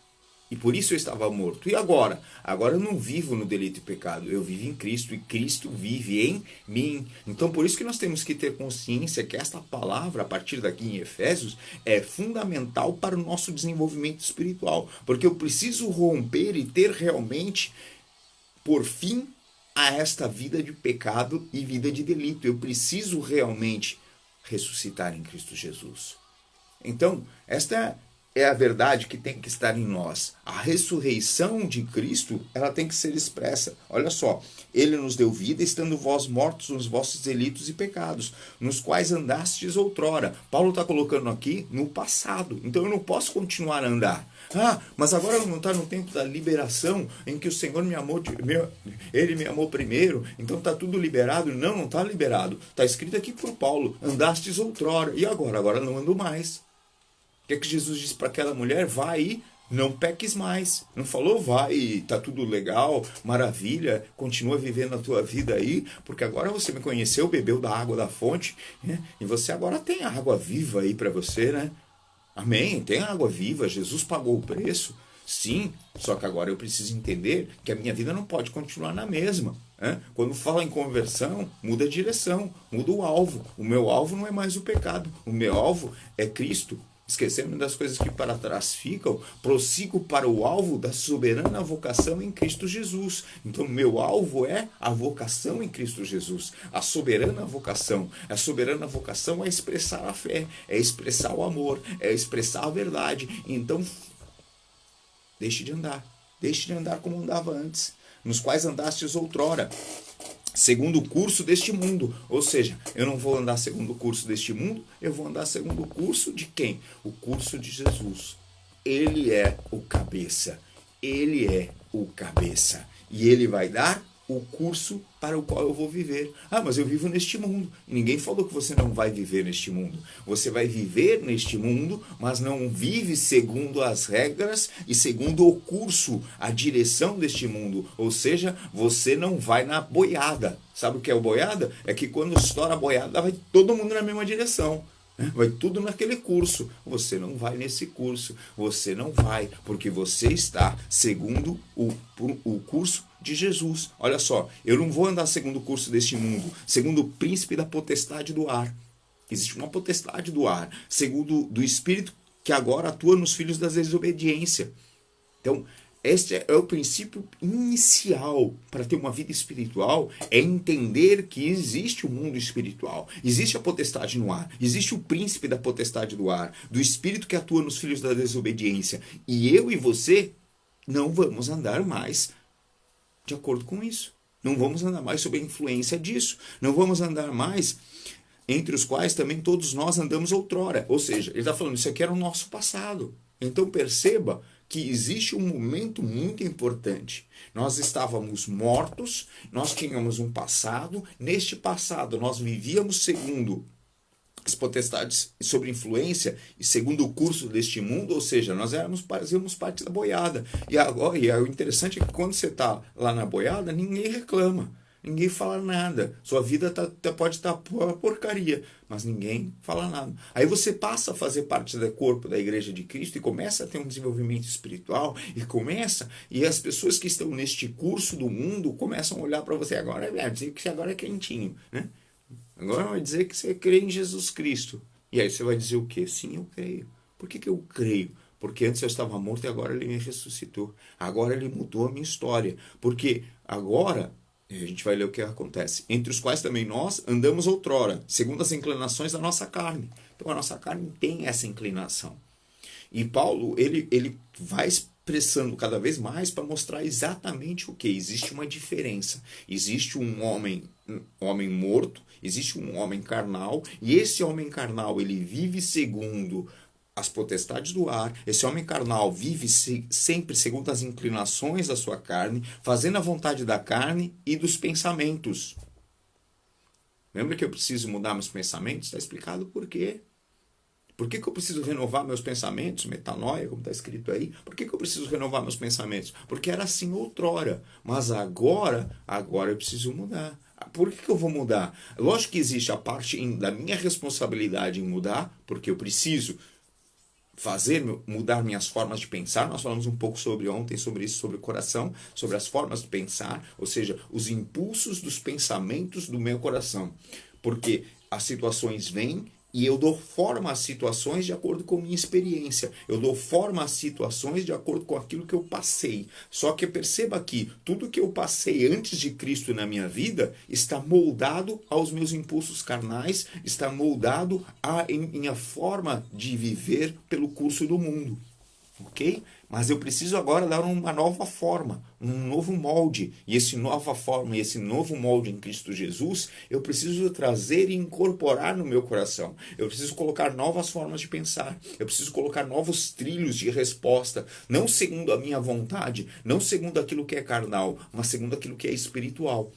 E por isso eu estava morto. E agora? Agora eu não vivo no delito e pecado. Eu vivo em Cristo e Cristo vive em mim. Então por isso que nós temos que ter consciência que esta palavra, a partir daqui em Efésios, é fundamental para o nosso desenvolvimento espiritual. Porque eu preciso romper e ter realmente, por fim, a esta vida de pecado e vida de delito. Eu preciso realmente ressuscitar em Cristo Jesus. Então, esta é a verdade que tem que estar em nós. A ressurreição de Cristo, ela tem que ser expressa. Olha só, ele nos deu vida, estando vós mortos nos vossos delitos e pecados, nos quais andastes outrora. Paulo está colocando aqui no passado. Então eu não posso continuar a andar. Ah, mas agora não está no tempo da liberação, em que o Senhor me amou, ele me amou primeiro, então está tudo liberado. Não está liberado. Está escrito aqui por Paulo, andastes outrora. E agora? Agora não ando mais. que é que Jesus disse para aquela mulher? Vai e não peques mais. Não falou, vai, tá tudo legal, maravilha, continua vivendo a tua vida aí, porque agora você me conheceu, bebeu da água da fonte, né? E você agora tem a água viva aí para você, né? Amém? Tem água viva, Jesus pagou o preço. Sim, só que agora eu preciso entender que a minha vida não pode continuar na mesma. Né? Quando fala em conversão, muda a direção, muda o alvo. O meu alvo não é mais o pecado, o meu alvo é Cristo. Esquecendo das coisas que para trás ficam, prossigo para o alvo da soberana vocação em Cristo Jesus. Então, meu alvo é a vocação em Cristo Jesus, a soberana vocação. A soberana vocação é expressar a fé, é expressar o amor, é expressar a verdade. Então, deixe de andar como andava antes, nos quais andastes outrora, segundo o curso deste mundo. Ou seja, eu não vou andar segundo o curso deste mundo, eu vou andar segundo o curso de quem? O curso de Jesus. Ele é o cabeça. Ele é o cabeça. E ele vai dar o curso para o qual eu vou viver. Ah, mas eu vivo neste mundo. E ninguém falou que você não vai viver neste mundo. Você vai viver neste mundo, mas não vive segundo as regras e segundo o curso, a direção deste mundo. Ou seja, você não vai na boiada. Sabe o que é o boiada? É que quando estoura a boiada, vai todo mundo na mesma direção. Vai tudo naquele curso. Você não vai nesse curso. Você não vai, porque você está segundo o curso de Jesus. Olha só, eu não vou andar segundo o curso deste mundo, segundo o príncipe da potestade do ar. Existe uma potestade do ar, segundo do Espírito que agora atua nos filhos da desobediência. Então, este é o princípio inicial para ter uma vida espiritual, é entender que existe o mundo espiritual, existe a potestade no ar, existe o príncipe da potestade do ar, do espírito que atua nos filhos da desobediência. E eu e você não vamos andar mais de acordo com isso. Não vamos andar mais sob a influência disso. Não vamos andar mais entre os quais também todos nós andamos outrora. Ou seja, ele está falando, isso aqui era o nosso passado. Então perceba que existe um momento muito importante. Nós estávamos mortos, nós tínhamos um passado, neste passado nós vivíamos segundo as potestades sobre influência e segundo o curso deste mundo, ou seja, nós fazíamos parte da boiada. E agora, o interessante é que quando você está lá na boiada, ninguém reclama. Ninguém fala nada. Sua vida pode estar porcaria, mas ninguém fala nada. Aí você passa a fazer parte do corpo da Igreja de Cristo e começa a ter um desenvolvimento espiritual e as pessoas que estão neste curso do mundo começam a olhar para você. Agora vai dizer que você agora é quentinho, né? Agora vai dizer que você crê em Jesus Cristo. E aí você vai dizer o quê? Sim, eu creio. Por que eu creio? Porque antes eu estava morto e agora ele me ressuscitou. Agora ele mudou a minha história. Porque agora a gente vai ler o que acontece. Entre os quais também nós andamos outrora, segundo as inclinações da nossa carne. Então a nossa carne tem essa inclinação. E Paulo, ele vai expressando cada vez mais para mostrar exatamente o que? Existe uma diferença. Existe um homem morto, existe um homem carnal, e esse homem carnal, ele vive segundo as potestades do ar. Esse homem carnal vive sempre segundo as inclinações da sua carne, fazendo a vontade da carne e dos pensamentos. Lembra que eu preciso mudar meus pensamentos? Está explicado por quê. Por que eu preciso renovar meus pensamentos? Metanoia, como está escrito aí. Por que eu preciso renovar meus pensamentos? Porque era assim outrora. Mas agora eu preciso mudar. Por que eu vou mudar? Lógico que existe a parte da minha responsabilidade em mudar, porque eu preciso mudar minhas formas de pensar. Nós falamos um pouco ontem sobre isso, sobre o coração, sobre as formas de pensar, ou seja, os impulsos dos pensamentos do meu coração. Porque as situações vêm e eu dou forma às situações de acordo com a minha experiência. Eu dou forma às situações de acordo com aquilo que eu passei. Só que perceba que tudo que eu passei antes de Cristo na minha vida está moldado aos meus impulsos carnais, está moldado em a forma de viver pelo curso do mundo. Ok? Mas eu preciso agora dar uma nova forma, um novo molde. E essa nova forma e esse novo molde em Cristo Jesus, eu preciso trazer e incorporar no meu coração. Eu preciso colocar novas formas de pensar. Eu preciso colocar novos trilhos de resposta. Não segundo a minha vontade, não segundo aquilo que é carnal, mas segundo aquilo que é espiritual.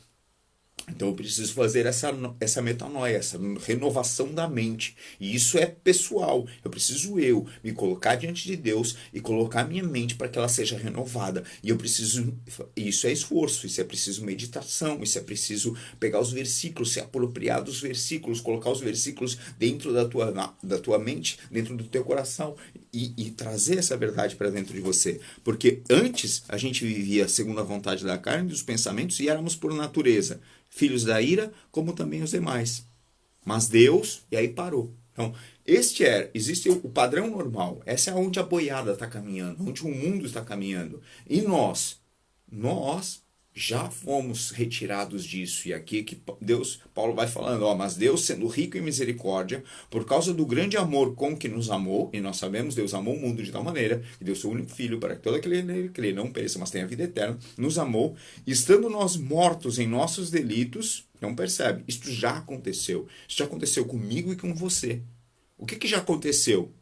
Então eu preciso fazer essa metanoia, essa renovação da mente. E isso é pessoal. Eu preciso me colocar diante de Deus e colocar minha mente para que ela seja renovada. E eu preciso. Isso é esforço, isso é preciso meditação, isso é preciso pegar os versículos, se apropriar dos versículos, colocar os versículos dentro da tua mente, dentro do teu coração e trazer essa verdade para dentro de você. Porque antes a gente vivia segundo a vontade da carne, dos pensamentos e éramos por natureza filhos da ira, como também os demais. Mas Deus, e aí parou. Então, existe o padrão normal. Essa é onde a boiada está caminhando, onde o mundo está caminhando. E nós já fomos retirados disso. E aqui que Paulo vai falando, mas Deus sendo rico em misericórdia, por causa do grande amor com que nos amou, e nós sabemos, Deus amou o mundo de tal maneira, que deu seu único filho para que todo aquele que ele não pereça, mas tenha vida eterna, nos amou, estando nós mortos em nossos delitos. Não percebe? Isto já aconteceu. Isso já aconteceu comigo e com você. O que já aconteceu?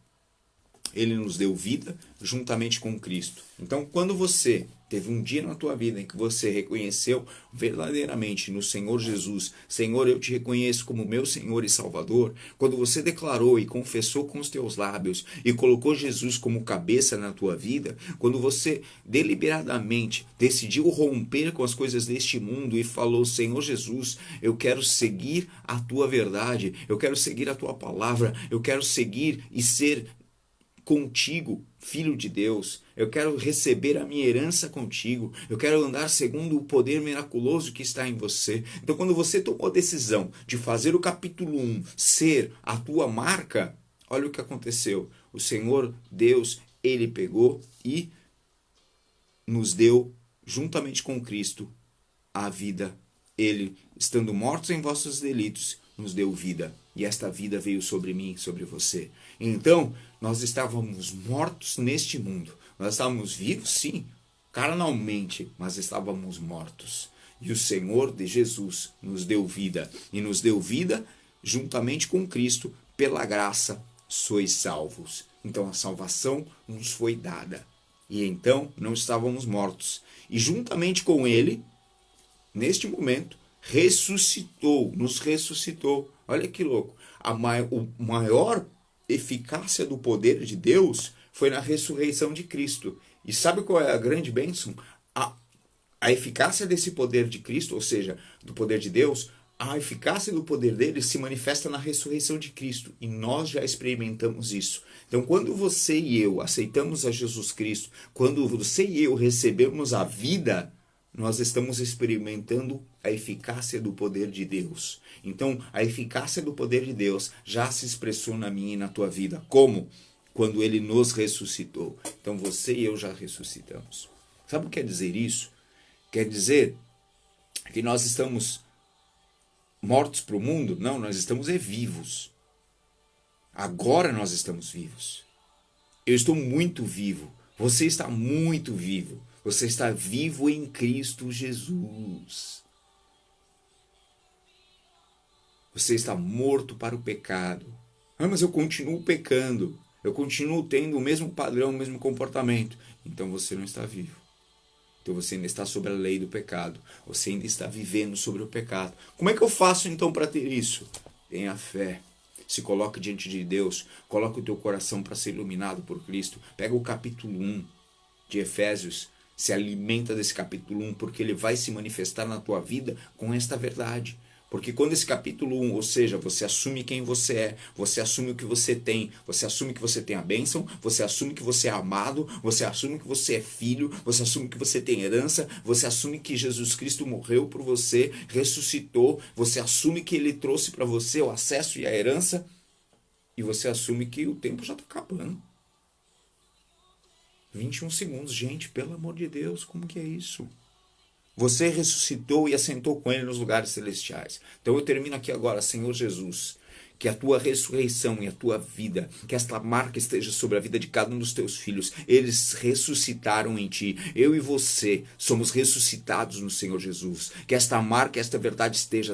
Ele nos deu vida juntamente com Cristo. Então, quando você teve um dia na tua vida em que você reconheceu verdadeiramente no Senhor Jesus, Senhor, eu te reconheço como meu Senhor e Salvador, quando você declarou e confessou com os teus lábios e colocou Jesus como cabeça na tua vida, quando você deliberadamente decidiu romper com as coisas deste mundo e falou, Senhor Jesus, eu quero seguir a tua verdade, eu quero seguir a tua palavra, eu quero seguir e ser contigo, filho de Deus, eu quero receber a minha herança contigo, eu quero andar segundo o poder miraculoso que está em você. Então, quando você tomou a decisão de fazer o capítulo 1 ser a tua marca, olha o que aconteceu. O Senhor Deus, ele pegou e nos deu, juntamente com Cristo, a vida. Ele, estando mortos em vossos delitos, nos deu vida. E esta vida veio sobre mim, sobre você. Então, nós estávamos mortos neste mundo. Nós estávamos vivos, sim, carnalmente, mas estávamos mortos. E o Senhor de Jesus nos deu vida. E nos deu vida juntamente com Cristo. Pela graça sois salvos. Então, a salvação nos foi dada. E então, não estávamos mortos. E juntamente com Ele, neste momento, nos ressuscitou. Olha que louco. A maior eficácia do poder de Deus foi na ressurreição de Cristo. E sabe qual é a grande bênção? A eficácia desse poder de Cristo, ou seja, do poder de Deus, a eficácia do poder dele se manifesta na ressurreição de Cristo. E nós já experimentamos isso. Então, quando você e eu aceitamos a Jesus Cristo, quando você e eu recebemos a vida, nós estamos experimentando a eficácia do poder de Deus. Então, a eficácia do poder de Deus já se expressou na minha e na tua vida. Como? Quando Ele nos ressuscitou. Então, você e eu já ressuscitamos. Sabe o que quer dizer isso? Quer dizer que nós estamos mortos para o mundo? Não, nós estamos vivos. Agora nós estamos vivos. Eu estou muito vivo. Você está muito vivo. Você está vivo em Cristo Jesus. Você está morto para o pecado. Mas eu continuo pecando. Eu continuo tendo o mesmo padrão, o mesmo comportamento. Então você não está vivo. Então você ainda está sobre a lei do pecado. Você ainda está vivendo sobre o pecado. Como é que eu faço então para ter isso? Tenha fé. Se coloque diante de Deus. Coloque o teu coração para ser iluminado por Cristo. Pega o capítulo 1 de Efésios. Se alimenta desse capítulo 1, porque ele vai se manifestar na tua vida com esta verdade. Porque quando esse capítulo 1, ou seja, você assume quem você é, você assume o que você tem, você assume que você tem a bênção, você assume que você é amado, você assume que você é filho, você assume que você tem herança, você assume que Jesus Cristo morreu por você, ressuscitou, você assume que ele trouxe para você o acesso e a herança, e você assume que o tempo já está acabando. 21 segundos, gente, pelo amor de Deus, como que é isso? Você ressuscitou e assentou com ele nos lugares celestiais. Então eu termino aqui agora, Senhor Jesus, que a tua ressurreição e a tua vida, que esta marca esteja sobre a vida de cada um dos teus filhos. Eles ressuscitaram em ti. Eu e você somos ressuscitados no Senhor Jesus. Que esta marca, esta verdade esteja